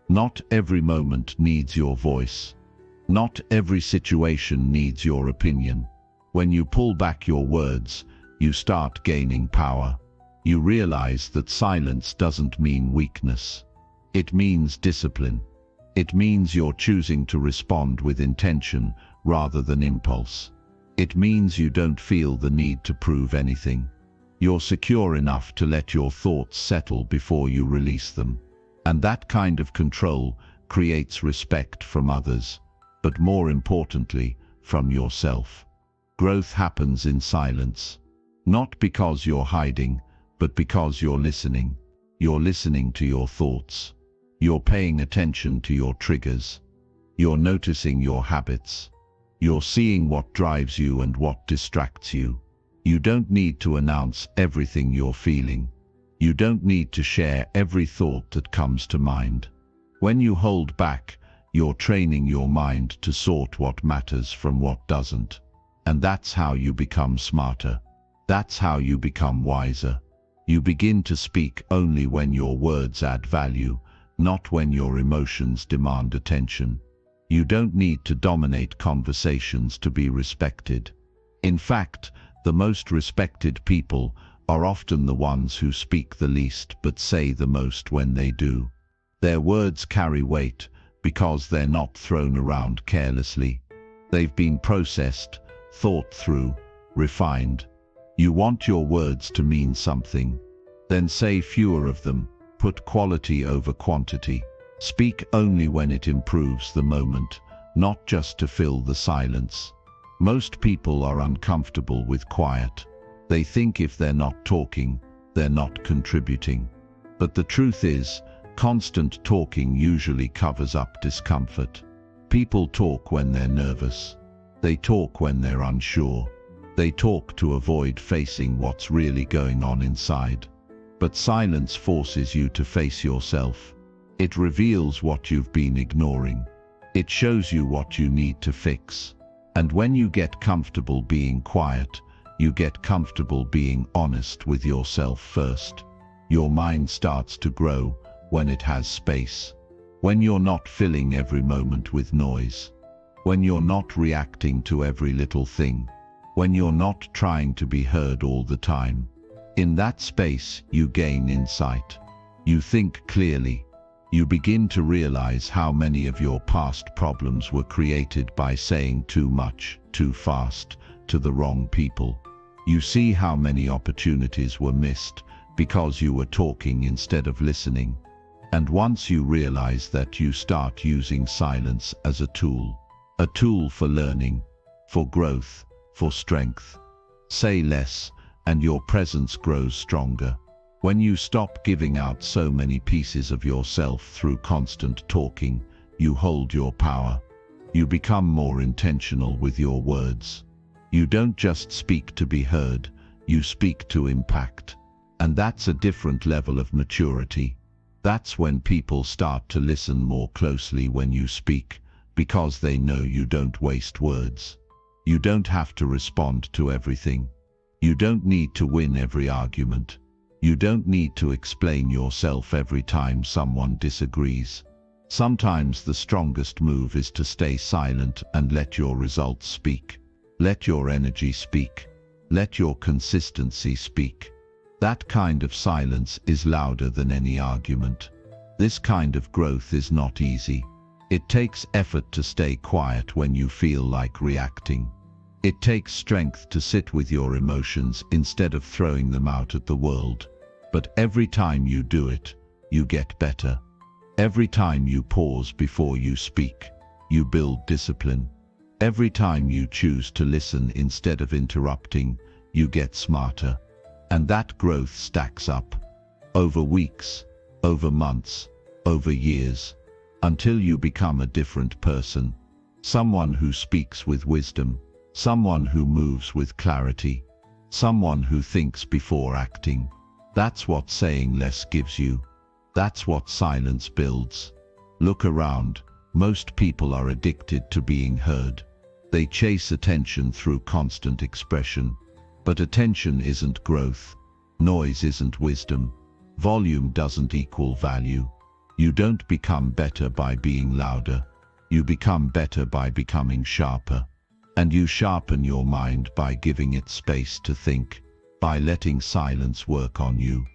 Not every moment needs your voice. Not every situation needs your opinion. When you pull back your words, you start gaining power. You realize that silence doesn't mean weakness. It means discipline. It means you're choosing to respond with intention rather than impulse. It means you don't feel the need to prove anything. You're secure enough to let your thoughts settle before you release them. And that kind of control creates respect from others, but more importantly, from yourself. Growth happens in silence. Not because you're hiding, but because you're listening. You're listening to your thoughts. You're paying attention to your triggers. You're noticing your habits. You're seeing what drives you and what distracts you. You don't need to announce everything you're feeling. You don't need to share every thought that comes to mind. When you hold back, you're training your mind to sort what matters from what doesn't. And that's how you become smarter. That's how you become wiser. You begin to speak only when your words add value, not when your emotions demand attention. You don't need to dominate conversations to be respected. In fact, the most respected people are often the ones who speak the least but say the most when they do. Their words carry weight because they're not thrown around carelessly. They've been processed, thought through, refined. You want your words to mean something. Then say fewer of them. Put quality over quantity. Speak only when it improves the moment, not just to fill the silence. Most people are uncomfortable with quiet. They think if they're not talking, they're not contributing. But the truth is, constant talking usually covers up discomfort. People talk when they're nervous. They talk when they're unsure. They talk to avoid facing what's really going on inside. But silence forces you to face yourself. It reveals what you've been ignoring. It shows you what you need to fix. And when you get comfortable being quiet, you get comfortable being honest with yourself first. Your mind starts to grow when it has space. When you're not filling every moment with noise. When you're not reacting to every little thing. When you're not trying to be heard all the time. In that space, you gain insight. You think clearly. You begin to realize how many of your past problems were created by saying too much, too fast, to the wrong people. You see how many opportunities were missed because you were talking instead of listening. And once you realize that, you start using silence as a tool for learning, for growth, for strength. Say less, and your presence grows stronger. When you stop giving out so many pieces of yourself through constant talking, you hold your power. You become more intentional with your words. You don't just speak to be heard, you speak to impact. And that's a different level of maturity. That's when people start to listen more closely when you speak, because they know you don't waste words. You don't have to respond to everything. You don't need to win every argument. You don't need to explain yourself every time someone disagrees. Sometimes the strongest move is to stay silent and let your results speak. Let your energy speak. Let your consistency speak. That kind of silence is louder than any argument. This kind of growth is not easy. It takes effort to stay quiet when you feel like reacting. It takes strength to sit with your emotions instead of throwing them out at the world. But every time you do it, you get better. Every time you pause before you speak, you build discipline. Every time you choose to listen instead of interrupting, you get smarter. And that growth stacks up. Over weeks, over months, over years, until you become a different person. Someone who speaks with wisdom, someone who moves with clarity, someone who thinks before acting. That's what saying less gives you. That's what silence builds. Look around. Most people are addicted to being heard. They chase attention through constant expression. But attention isn't growth. Noise isn't wisdom. Volume doesn't equal value. You don't become better by being louder. You become better by becoming sharper. And you sharpen your mind by giving it space to think, by letting silence work on you,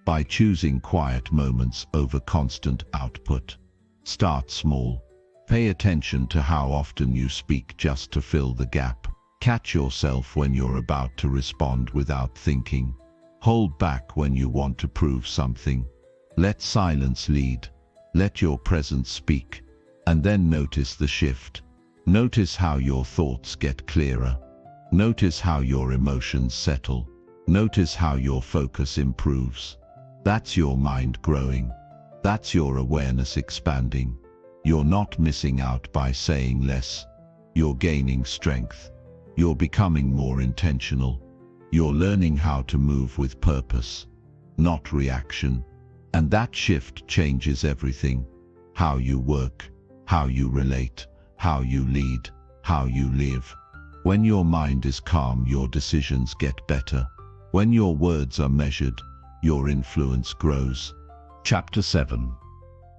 by choosing quiet moments over constant output. Start small. Pay attention to how often you speak just to fill the gap. Catch yourself when you're about to respond without thinking. Hold back when you want to prove something. Let silence lead. Let your presence speak. And then notice the shift. Notice how your thoughts get clearer. Notice how your emotions settle. Notice how your focus improves. That's your mind growing. That's your awareness expanding. You're not missing out by saying less. You're gaining strength. You're becoming more intentional. You're learning how to move with purpose, not reaction. And that shift changes everything. How you work, how you relate, how you lead, how you live. When your mind is calm, your decisions get better. When your words are measured, your influence grows. Chapter 7.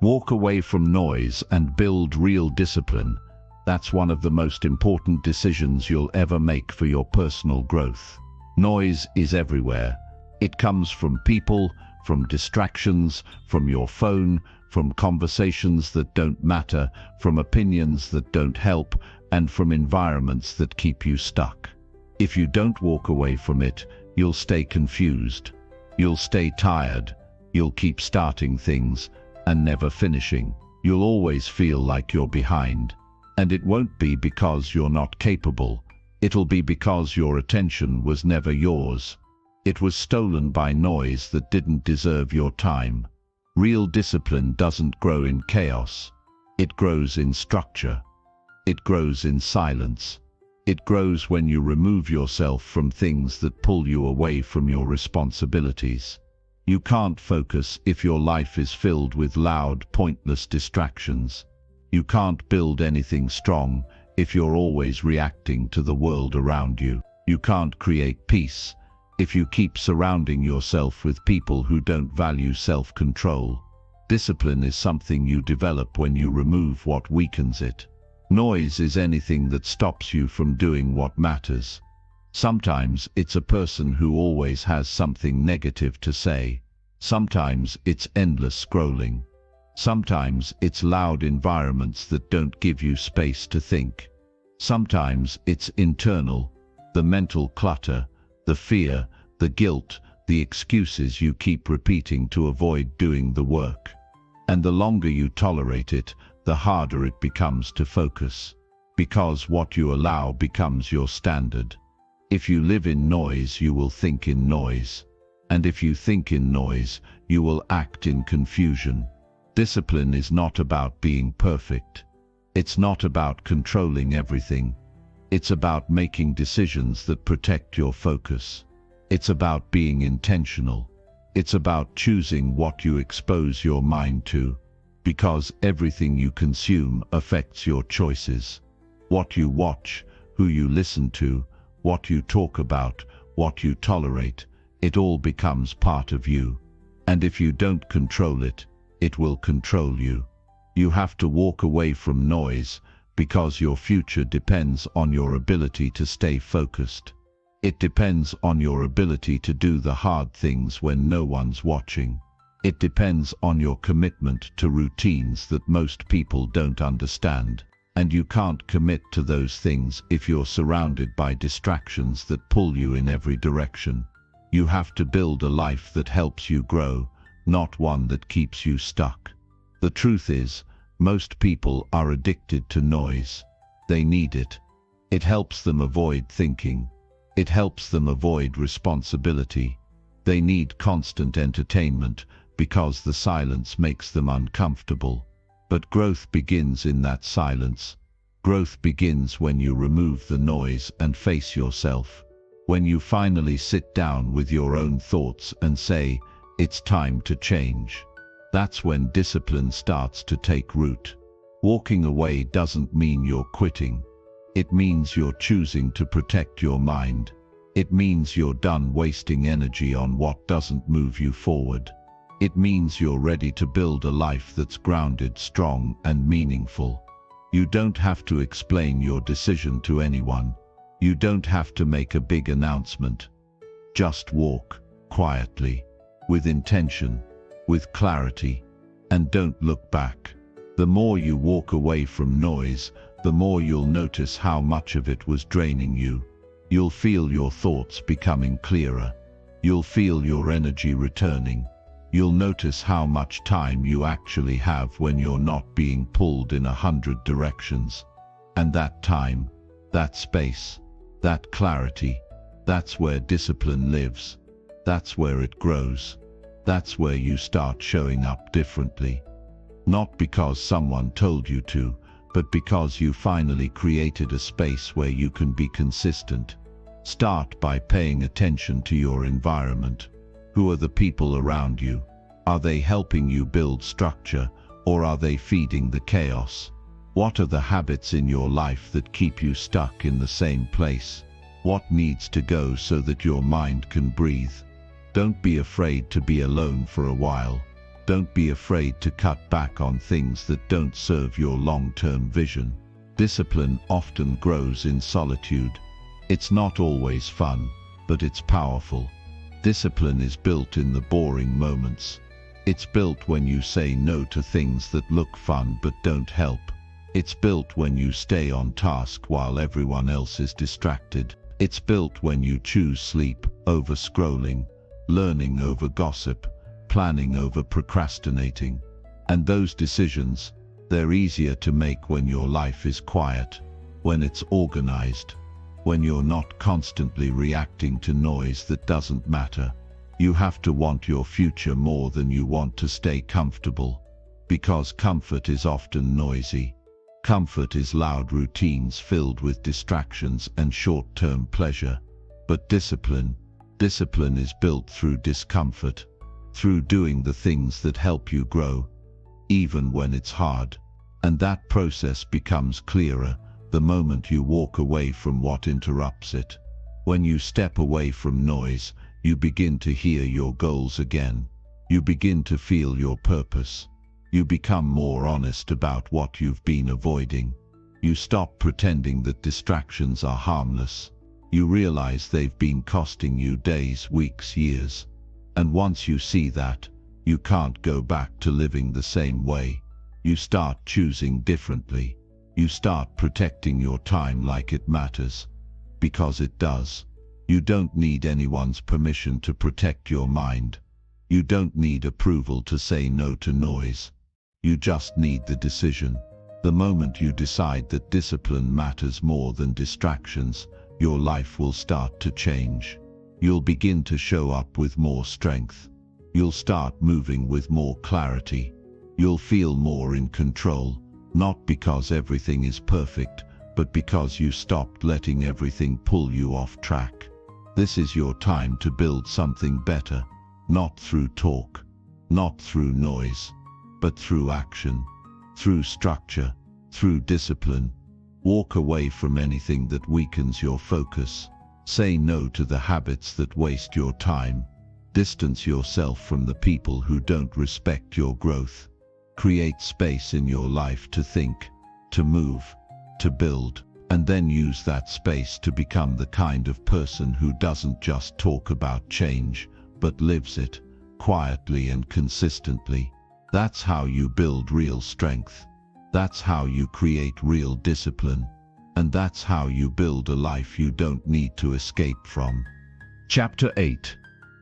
Walk away from noise and build real discipline. That's one of the most important decisions you'll ever make for your personal growth. Noise is everywhere. It comes from people, from distractions, from your phone, from conversations that don't matter, from opinions that don't help, and from environments that keep you stuck. If you don't walk away from it, you'll stay confused. You'll stay tired. You'll keep starting things and never finishing. You'll always feel like you're behind. And it won't be because you're not capable. It'll be because your attention was never yours. It was stolen by noise that didn't deserve your time. Real discipline doesn't grow in chaos. It grows in structure. It grows in silence. It grows when you remove yourself from things that pull you away from your responsibilities. You can't focus if your life is filled with loud, pointless distractions. You can't build anything strong if you're always reacting to the world around you. You can't create peace if you keep surrounding yourself with people who don't value self-control. Discipline is something you develop when you remove what weakens it. Noise is anything that stops you from doing what matters. Sometimes it's a person who always has something negative to say. Sometimes it's endless scrolling. Sometimes it's loud environments that don't give you space to think. Sometimes it's internal, the mental clutter, the fear, the guilt, the excuses you keep repeating to avoid doing the work. And the longer you tolerate it, the harder it becomes to focus. Because what you allow becomes your standard. If you live in noise, you will think in noise. And if you think in noise, you will act in confusion. Discipline is not about being perfect. It's not about controlling everything. It's about making decisions that protect your focus. It's about being intentional. It's about choosing what you expose your mind to, because everything you consume affects your choices. What you watch, who you listen to, what you talk about, what you tolerate, it all becomes part of you. And if you don't control it, it will control you. You have to walk away from noise because your future depends on your ability to stay focused. It depends on your ability to do the hard things when no one's watching. It depends on your commitment to routines that most people don't understand. And you can't commit to those things if you're surrounded by distractions that pull you in every direction. You have to build a life that helps you grow, not one that keeps you stuck. The truth is, most people are addicted to noise. They need it. It helps them avoid thinking. It helps them avoid responsibility. They need constant entertainment because the silence makes them uncomfortable. But growth begins in that silence. Growth begins when you remove the noise and face yourself. When you finally sit down with your own thoughts and say, "It's time to change." That's when discipline starts to take root. Walking away doesn't mean you're quitting. It means you're choosing to protect your mind. It means you're done wasting energy on what doesn't move you forward. It means you're ready to build a life that's grounded, strong, and meaningful. You don't have to explain your decision to anyone. You don't have to make a big announcement. Just walk, quietly, with intention, with clarity, and don't look back. The more you walk away from noise, the more you'll notice how much of it was draining you. You'll feel your thoughts becoming clearer. You'll feel your energy returning. You'll notice how much time you actually have when you're not being pulled in 100 directions. And that time, that space, that clarity, that's where discipline lives. That's where it grows. That's where you start showing up differently. Not because someone told you to, but because you finally created a space where you can be consistent. Start by paying attention to your environment. Who are the people around you? Are they helping you build structure, or are they feeding the chaos? What are the habits in your life that keep you stuck in the same place? What needs to go so that your mind can breathe? Don't be afraid to be alone for a while. Don't be afraid to cut back on things that don't serve your long-term vision. Discipline often grows in solitude. It's not always fun, but it's powerful. Discipline is built in the boring moments. It's built when you say no to things that look fun but don't help. It's built when you stay on task while everyone else is distracted. It's built when you choose sleep over scrolling, learning over gossip, planning over procrastinating. And those decisions, they're easier to make when your life is quiet, when it's organized, when you're not constantly reacting to noise that doesn't matter. You have to want your future more than you want to stay comfortable, because comfort is often noisy. Comfort is loud routines filled with distractions and short-term pleasure. But discipline is built through discomfort, through doing the things that help you grow, even when it's hard. And that process becomes clearer the moment you walk away from what interrupts it. When you step away from noise, you begin to hear your goals again. You begin to feel your purpose. You become more honest about what you've been avoiding. You stop pretending that distractions are harmless. You realize they've been costing you days, weeks, years. And once you see that, you can't go back to living the same way. You start choosing differently. You start protecting your time like it matters. Because it does. You don't need anyone's permission to protect your mind. You don't need approval to say no to noise. You just need the decision. The moment you decide that discipline matters more than distractions, your life will start to change. You'll begin to show up with more strength. You'll start moving with more clarity. You'll feel more in control, not because everything is perfect, but because you stopped letting everything pull you off track. This is your time to build something better, not through talk, not through noise, but through action, through structure, through discipline. Walk away from anything that weakens your focus. Say no to the habits that waste your time. Distance yourself from the people who don't respect your growth. Create space in your life to think, to move, to build, and then use that space to become the kind of person who doesn't just talk about change, but lives it, quietly and consistently. That's how you build real strength. That's how you create real discipline. And that's how you build a life you don't need to escape from. Chapter 8.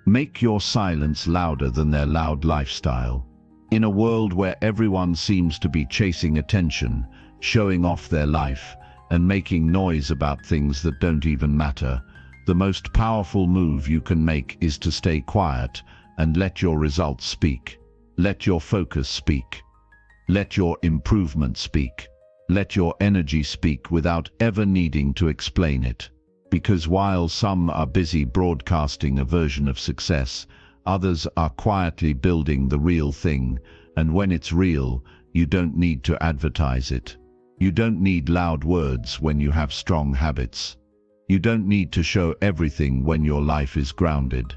Make your silence louder than their loud lifestyle. In a world where everyone seems to be chasing attention, showing off their life, and making noise about things that don't even matter. The most powerful move you can make is to stay quiet and let your results speak. Let your focus speak. Let your improvement speak. Let your energy speak without ever needing to explain it. Because while some are busy broadcasting a version of success, others are quietly building the real thing, and when it's real, you don't need to advertise it. You don't need loud words when you have strong habits. You don't need to show everything when your life is grounded.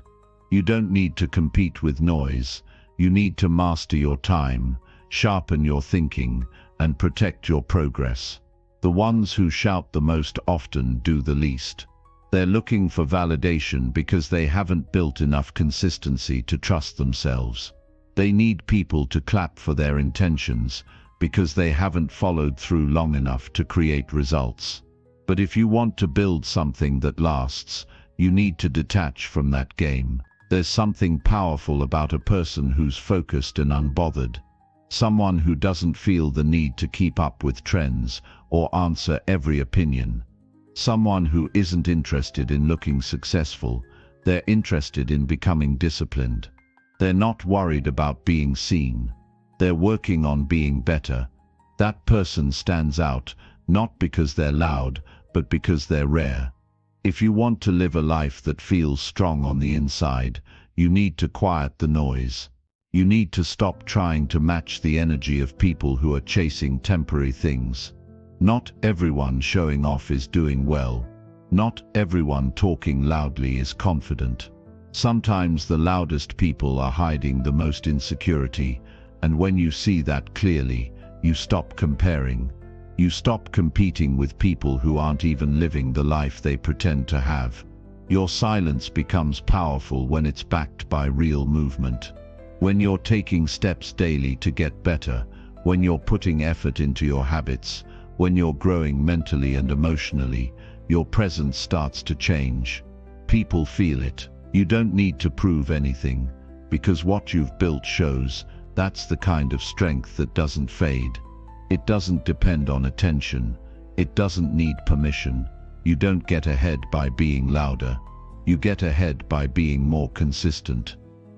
You don't need to compete with noise. You need to master your time, sharpen your thinking, and protect your progress. The ones who shout the most often do the least. They're looking for validation because they haven't built enough consistency to trust themselves. They need people to clap for their intentions because they haven't followed through long enough to create results. But if you want to build something that lasts, you need to detach from that game. There's something powerful about a person who's focused and unbothered. Someone who doesn't feel the need to keep up with trends or answer every opinion. Someone who isn't interested in looking successful, they're interested in becoming disciplined. They're not worried about being seen. They're working on being better. That person stands out, not because they're loud, but because they're rare. If you want to live a life that feels strong on the inside, you need to quiet the noise. You need to stop trying to match the energy of people who are chasing temporary things. Not everyone showing off is doing well. Not everyone talking loudly is confident. Sometimes the loudest people are hiding the most insecurity, and when you see that clearly, you stop comparing. You stop competing with people who aren't even living the life they pretend to have. Your silence becomes powerful when it's backed by real movement. When you're taking steps daily to get better, when you're putting effort into your habits, when you're growing mentally and emotionally, your presence starts to change. People feel it. You don't need to prove anything, because what you've built shows. That's the kind of strength that doesn't fade. It doesn't depend on attention. It doesn't need permission. You don't get ahead by being louder. You get ahead by being more consistent.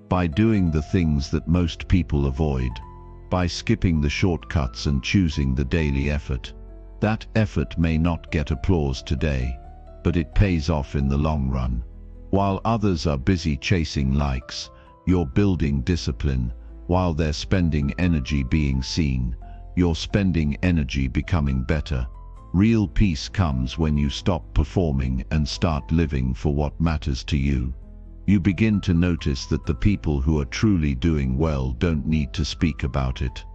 By doing the things that most people avoid. By skipping the shortcuts and choosing the daily effort. That effort may not get applause today, but it pays off in the long run. While others are busy chasing likes, you're building discipline. While they're spending energy being seen, you're spending energy becoming better. Real peace comes when you stop performing and start living for what matters to you. You begin to notice that the people who are truly doing well don't need to speak about it.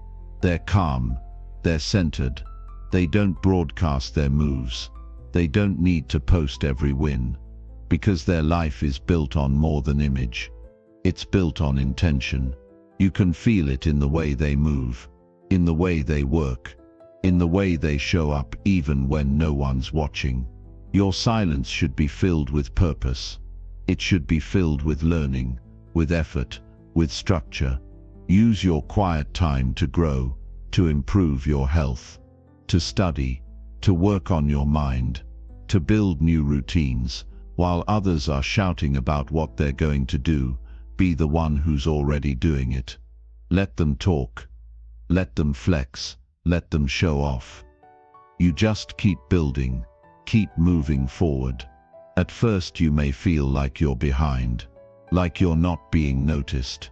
They're calm, they're centered. They don't broadcast their moves. They don't need to post every win, because their life is built on more than image. It's built on intention. You can feel it in the way they move, in the way they work, in the way they show up even when no one's watching. Your silence should be filled with purpose. It should be filled with learning, with effort, with structure. Use your quiet time to grow, to improve your health, to study, to work on your mind, to build new routines. While others are shouting about what they're going to do, be the one who's already doing it. Let them talk. Let them flex. Let them show off. You just keep building, keep moving forward. At first you may feel like you're behind, like you're not being noticed,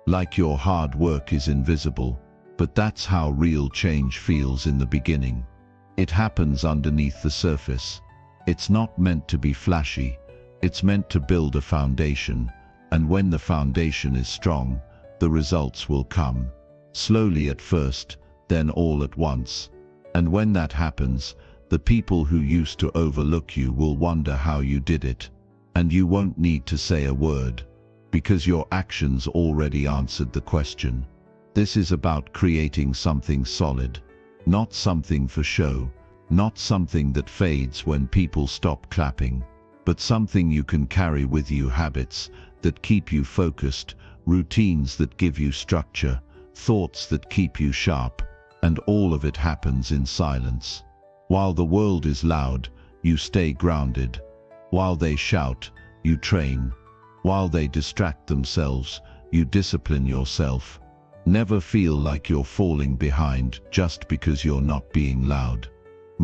like your hard work is invisible, but that's how real change feels in the beginning. It happens underneath the surface. It's not meant to be flashy. It's meant to build a foundation, and when the foundation is strong, the results will come. Slowly at first, then all at once. And when that happens, the people who used to overlook you will wonder how you did it. And you won't need to say a word, because your actions already answered the question. This is about creating something solid, not something for show, not something that fades when people stop clapping, but something you can carry with you. Habits that keep you focused, routines that give you structure, thoughts that keep you sharp, and all of it happens in silence. While the world is loud, you stay grounded. While they shout, you train. While they distract themselves, you discipline yourself. Never feel like you're falling behind just because you're not being loud.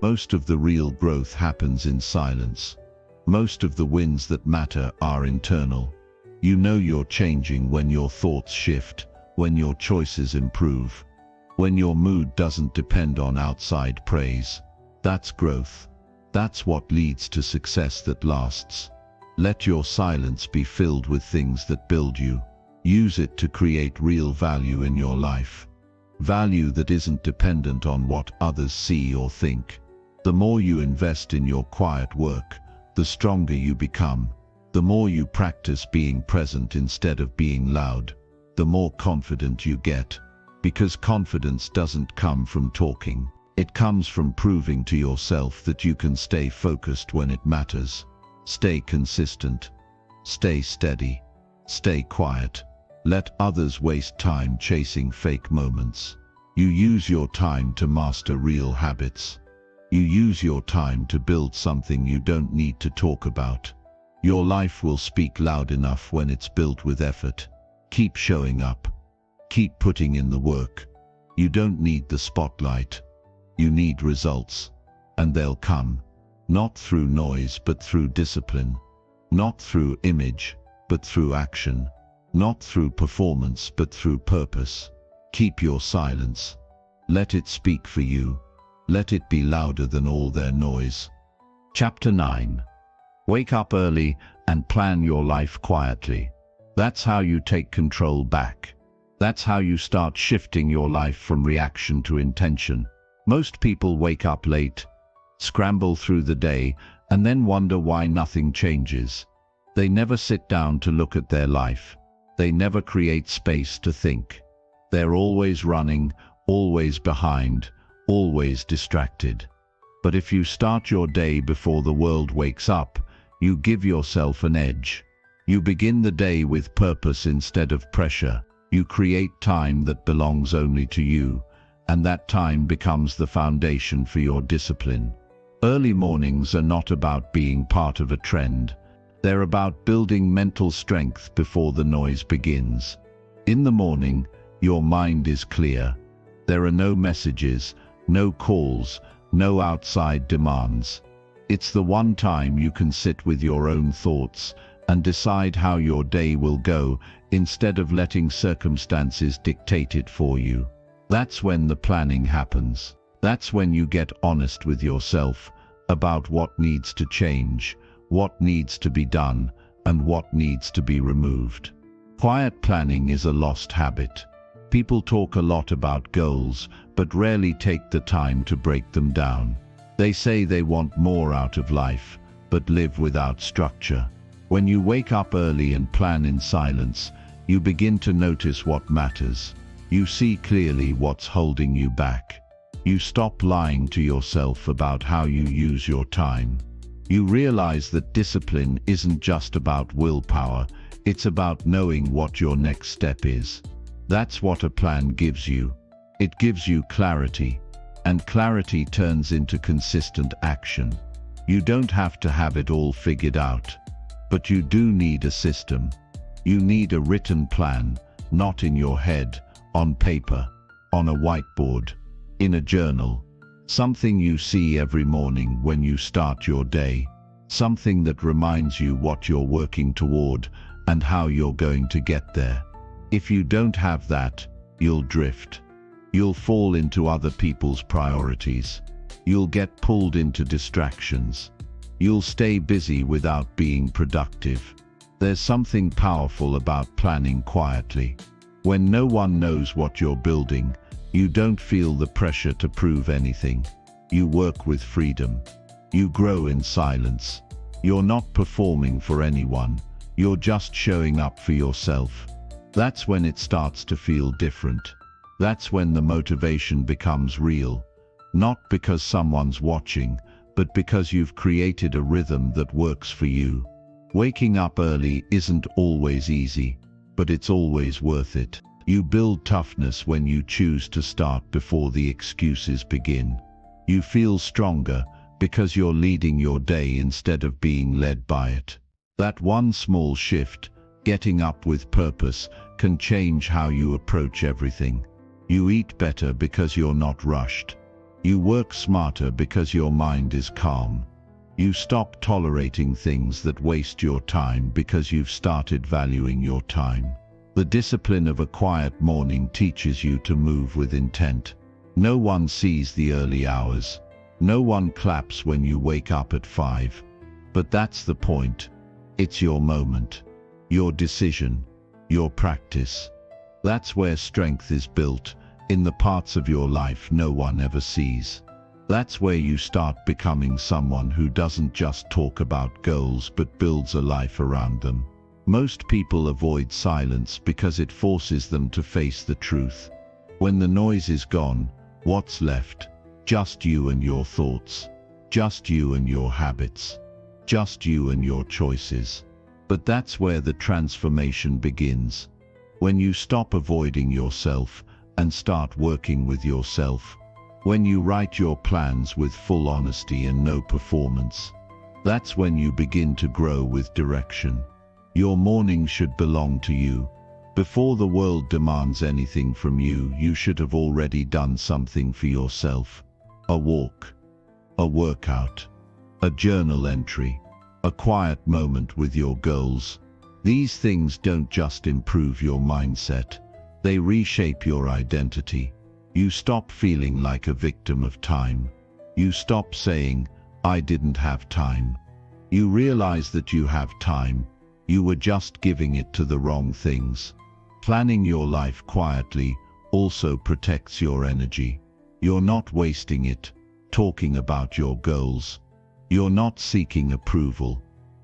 Most of the real growth happens in silence. Most of the wins that matter are internal. You know you're changing when your thoughts shift, when your choices improve, when your mood doesn't depend on outside praise. That's growth. That's what leads to success that lasts. Let your silence be filled with things that build you. Use it to create real value in your life. Value that isn't dependent on what others see or think. The more you invest in your quiet work, the stronger you become. The more you practice being present instead of being loud, the more confident you get. Because confidence doesn't come from talking. It comes from proving to yourself that you can stay focused when it matters. Stay consistent. Stay steady. Stay quiet. Let others waste time chasing fake moments. You use your time to master real habits. You use your time to build something you don't need to talk about. Your life will speak loud enough when it's built with effort. Keep showing up. Keep putting in the work. You don't need the spotlight. You need results. And they'll come. Not through noise but through discipline. Not through image but through action. Not through performance but through purpose. Keep your silence. Let it speak for you. Let it be louder than all their noise. Chapter 9. Wake up early and plan your life quietly. That's how you take control back. That's how you start shifting your life from reaction to intention. Most people wake up late, scramble through the day, and then wonder why nothing changes. They never sit down to look at their life. They never create space to think. They're always running, always behind, always distracted. But if you start your day before the world wakes up, you give yourself an edge. You begin the day with purpose instead of pressure. You create time that belongs only to you, and that time becomes the foundation for your discipline. Early mornings are not about being part of a trend. They're about building mental strength before the noise begins. In the morning, your mind is clear. There are no messages, no calls, no outside demands. It's the one time you can sit with your own thoughts and decide how your day will go instead of letting circumstances dictate it for you. That's when the planning happens. That's when you get honest with yourself about what needs to change, what needs to be done, and what needs to be removed. Quiet planning is a lost habit. People talk a lot about goals, but rarely take the time to break them down. They say they want more out of life, but live without structure. When you wake up early and plan in silence, you begin to notice what matters. You see clearly what's holding you back. You stop lying to yourself about how you use your time. You realize that discipline isn't just about willpower, it's about knowing what your next step is. That's what a plan gives you. It gives you clarity, and clarity turns into consistent action. You don't have to have it all figured out. But you do need a system. You need a written plan, not in your head, on paper, on a whiteboard, in a journal. Something you see every morning when you start your day. Something that reminds you what you're working toward and how you're going to get there. If you don't have that, you'll drift. You'll fall into other people's priorities. You'll get pulled into distractions. You'll stay busy without being productive. There's something powerful about planning quietly. When no one knows what you're building, you don't feel the pressure to prove anything. You work with freedom. You grow in silence. You're not performing for anyone. You're just showing up for yourself. That's when it starts to feel different. That's when the motivation becomes real. Not because someone's watching, but because you've created a rhythm that works for you. Waking up early isn't always easy, but it's always worth it. You build toughness when you choose to start before the excuses begin. You feel stronger because you're leading your day instead of being led by it. That one small shift, getting up with purpose, can change how you approach everything. You eat better because you're not rushed. You work smarter because your mind is calm. You stop tolerating things that waste your time because you've started valuing your time. The discipline of a quiet morning teaches you to move with intent. No one sees the early hours. No one claps when you wake up at 5. But that's the point. It's your moment, your decision, your practice. That's where strength is built, in the parts of your life no one ever sees. That's where you start becoming someone who doesn't just talk about goals but builds a life around them. Most people avoid silence because it forces them to face the truth. When the noise is gone, what's left? Just you and your thoughts. Just you and your habits. Just you and your choices. But that's where the transformation begins. When you stop avoiding yourself and start working with yourself. When you write your plans with full honesty and no performance. That's when you begin to grow with direction. Your morning should belong to you. Before the world demands anything from you, you should have already done something for yourself. A walk, a workout, a journal entry, a quiet moment with your goals. These things don't just improve your mindset, they reshape your identity. You stop feeling like a victim of time. You stop saying, "I didn't have time." You realize that you have time. You were just giving it to the wrong things. Planning your life quietly also protects your energy. You're not wasting it, talking about your goals. You're not seeking approval.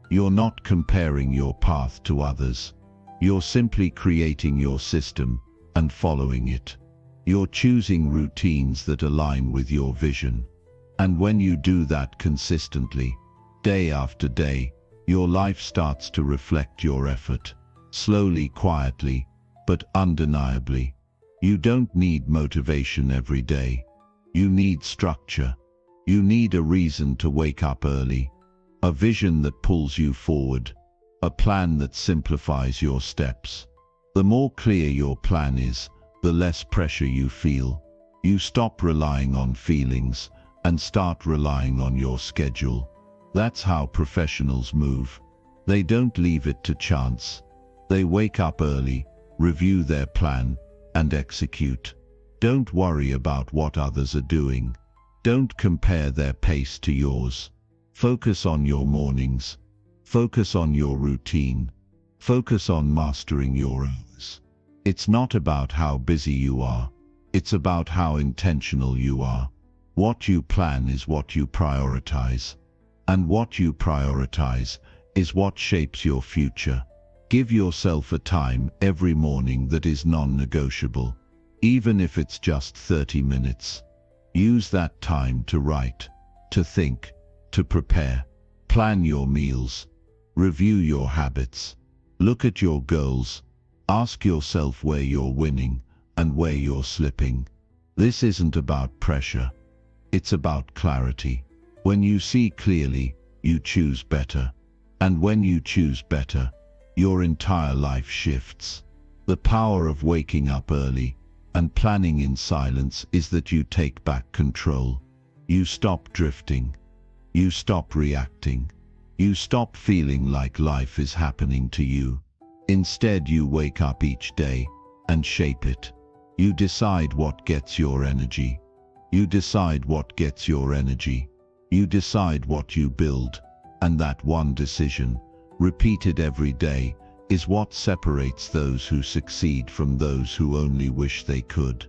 You're not comparing your path to others. You're simply creating your system and following it. You're choosing routines that align with your vision. And when you do that consistently, day after day, your life starts to reflect your effort. Slowly, quietly, but undeniably. You don't need motivation every day. You need structure. You need a reason to wake up early. A vision that pulls you forward. A plan that simplifies your steps. The more clear your plan is, the less pressure you feel. You stop relying on feelings and start relying on your schedule. That's how professionals move. They don't leave it to chance. They wake up early, review their plan, and execute. Don't worry about what others are doing. Don't compare their pace to yours. Focus on your mornings. Focus on your routine. Focus on mastering your hours. It's not about how busy you are. It's about how intentional you are. What you plan is what you prioritize. And what you prioritize is what shapes your future. Give yourself a time every morning that is non-negotiable, even if it's just 30 minutes. Use that time to write, to think, to prepare. Plan your meals. Review your habits. Look at your goals. Ask yourself where you're winning and where you're slipping. This isn't about pressure. It's about clarity. When you see clearly, you choose better. And when you choose better, your entire life shifts. The power of waking up early and planning in silence is that you take back control. You stop drifting. You stop reacting. You stop feeling like life is happening to you. Instead, you wake up each day and shape it. You decide what gets your energy. You decide what gets your energy. You decide what you build. And that one decision, repeated every day, is what separates those who succeed from those who only wish they could.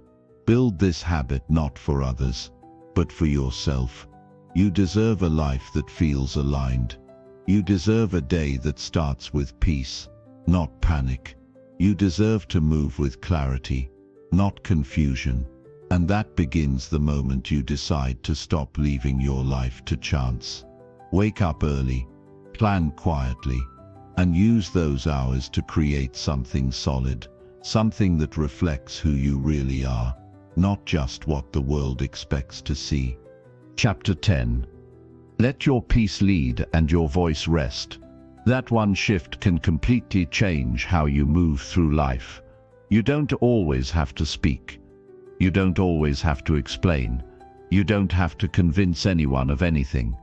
Build this habit not for others, but for yourself. You deserve a life that feels aligned. You deserve a day that starts with peace, not panic. You deserve to move with clarity, not confusion. And that begins the moment you decide to stop leaving your life to chance. Wake up early, plan quietly, and use those hours to create something solid, something that reflects who you really are, not just what the world expects to see. Chapter 10. Let your peace lead and your voice rest. That one shift can completely change how you move through life. You don't always have to speak. You don't always have to explain. You don't have to convince anyone of anything.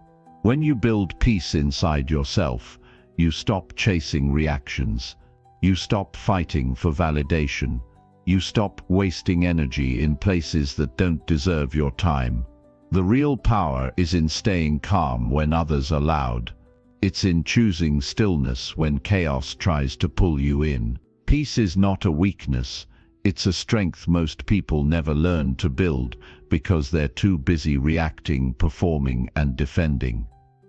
When you build peace inside yourself, you stop chasing reactions. You stop fighting for validation. You stop wasting energy in places that don't deserve your time. The real power is in staying calm when others are loud. It's in choosing stillness when chaos tries to pull you in. Peace is not a weakness. It's a strength most people never learn to build because they're too busy reacting, performing, and defending.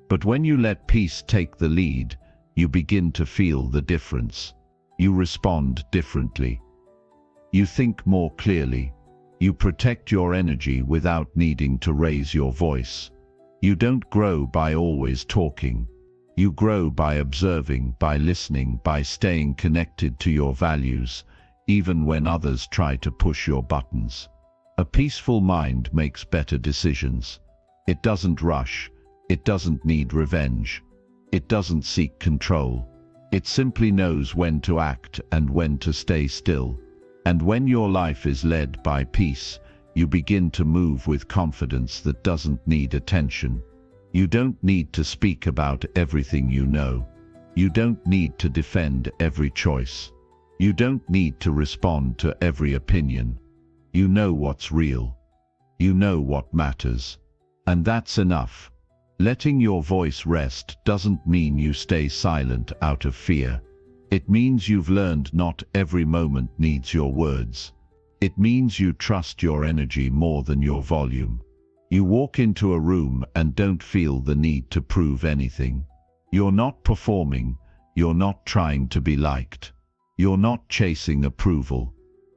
But when you let peace take the lead, you begin to feel the difference. You respond differently. You think more clearly. You protect your energy without needing to raise your voice. You don't grow by always talking. You grow by observing, by listening, by staying connected to your values, even when others try to push your buttons. A peaceful mind makes better decisions. It doesn't rush. It doesn't need revenge. It doesn't seek control. It simply knows when to act and when to stay still. And when your life is led by peace, you begin to move with confidence that doesn't need attention. You don't need to speak about everything you know. You don't need to defend every choice. You don't need to respond to every opinion. You know what's real. You know what matters. And that's enough. Letting your voice rest doesn't mean you stay silent out of fear. It means you've learned not every moment needs your words. It means you trust your energy more than your volume. You walk into a room and don't feel the need to prove anything. You're not performing. You're not trying to be liked. You're not chasing approval.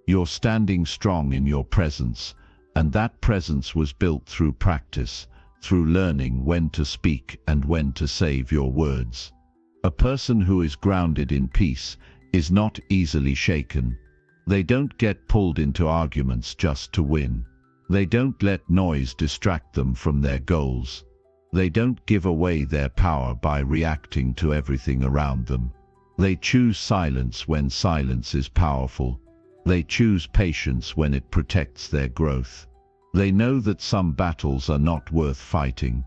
You're standing strong in your presence, and that presence was built through practice, through learning when to speak and when to save your words. A person who is grounded in peace is not easily shaken. They don't get pulled into arguments just to win. They don't let noise distract them from their goals. They don't give away their power by reacting to everything around them. They choose silence when silence is powerful. They choose patience when it protects their growth. They know that some battles are not worth fighting,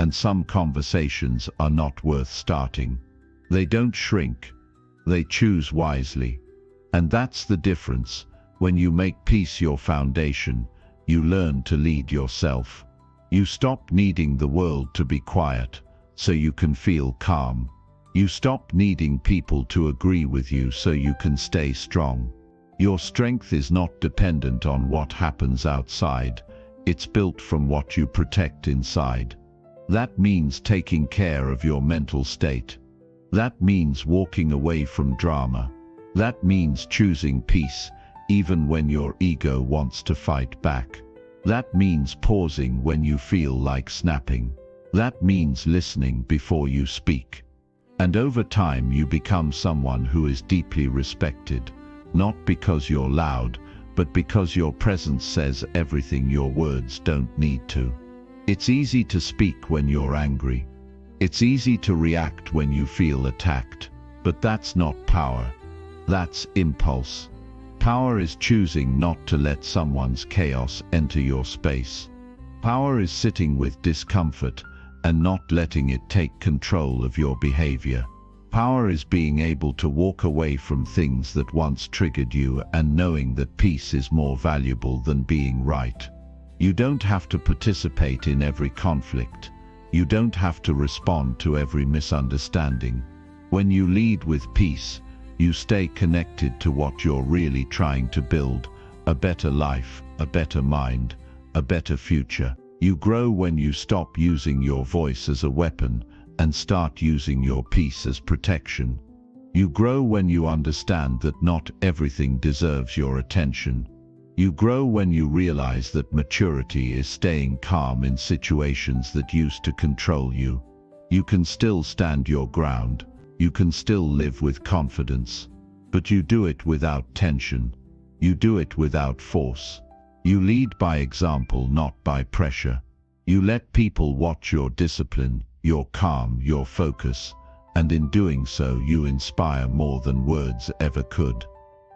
and some conversations are not worth starting. They don't shrink. They choose wisely. And that's the difference. When you make peace your foundation, you learn to lead yourself. You stop needing the world to be quiet, so you can feel calm. You stop needing people to agree with you so you can stay strong. Your strength is not dependent on what happens outside. It's built from what you protect inside. That means taking care of your mental state. That means walking away from drama. That means choosing peace, even when your ego wants to fight back. That means pausing when you feel like snapping. That means listening before you speak. And over time you become someone who is deeply respected, not because you're loud, but because your presence says everything your words don't need to. It's easy to speak when you're angry. It's easy to react when you feel attacked, but that's not power. That's impulse. Power is choosing not to let someone's chaos enter your space. Power is sitting with discomfort and not letting it take control of your behavior. Power is being able to walk away from things that once triggered you and knowing that peace is more valuable than being right. You don't have to participate in every conflict. You don't have to respond to every misunderstanding. When you lead with peace, you stay connected to what you're really trying to build: a better life, a better mind, a better future. You grow when you stop using your voice as a weapon and start using your peace as protection. You grow when you understand that not everything deserves your attention. You grow when you realize that maturity is staying calm in situations that used to control you. You can still stand your ground. You can still live with confidence. But you do it without tension. You do it without force. You lead by example, not by pressure. You let people watch your discipline, your calm, your focus, and in doing so you inspire more than words ever could.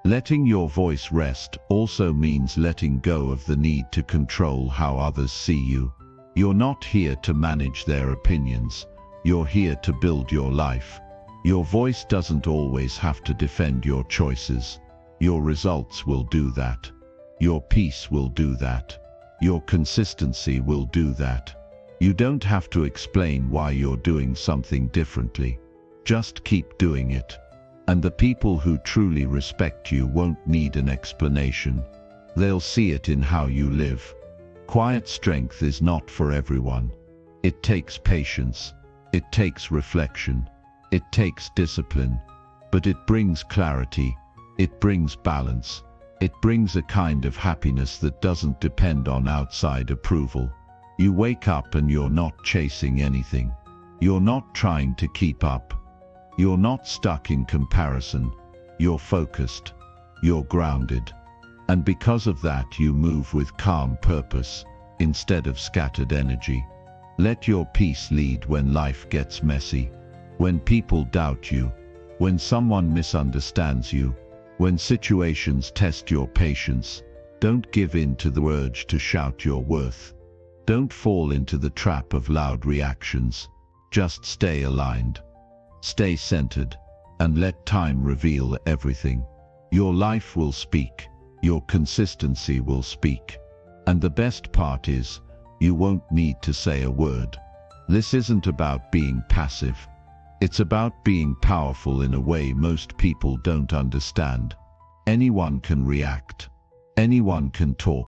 Letting your voice rest also means letting go of the need to control how others see you. You're not here to manage their opinions. You're here to build your life. Your voice doesn't always have to defend your choices. Your results will do that. Your peace will do that. Your consistency will do that. You don't have to explain why you're doing something differently. Just keep doing it. And the people who truly respect you won't need an explanation. They'll see it in how you live. Quiet strength is not for everyone. It takes patience. It takes reflection. It takes discipline. But it brings clarity. It brings balance. It brings a kind of happiness that doesn't depend on outside approval. You wake up and you're not chasing anything. You're not trying to keep up. You're not stuck in comparison. You're focused. You're grounded. And because of that you move with calm purpose, instead of scattered energy. Let your peace lead when life gets messy. When people doubt you. When someone misunderstands you. When situations test your patience. Don't give in to the urge to shout your worth. Don't fall into the trap of loud reactions. Just stay aligned. Stay centered, and let time reveal everything. Your life will speak. Your consistency will speak. And the best part is, you won't need to say a word. This isn't about being passive. It's about being powerful in a way most people don't understand. Anyone can react. Anyone can talk.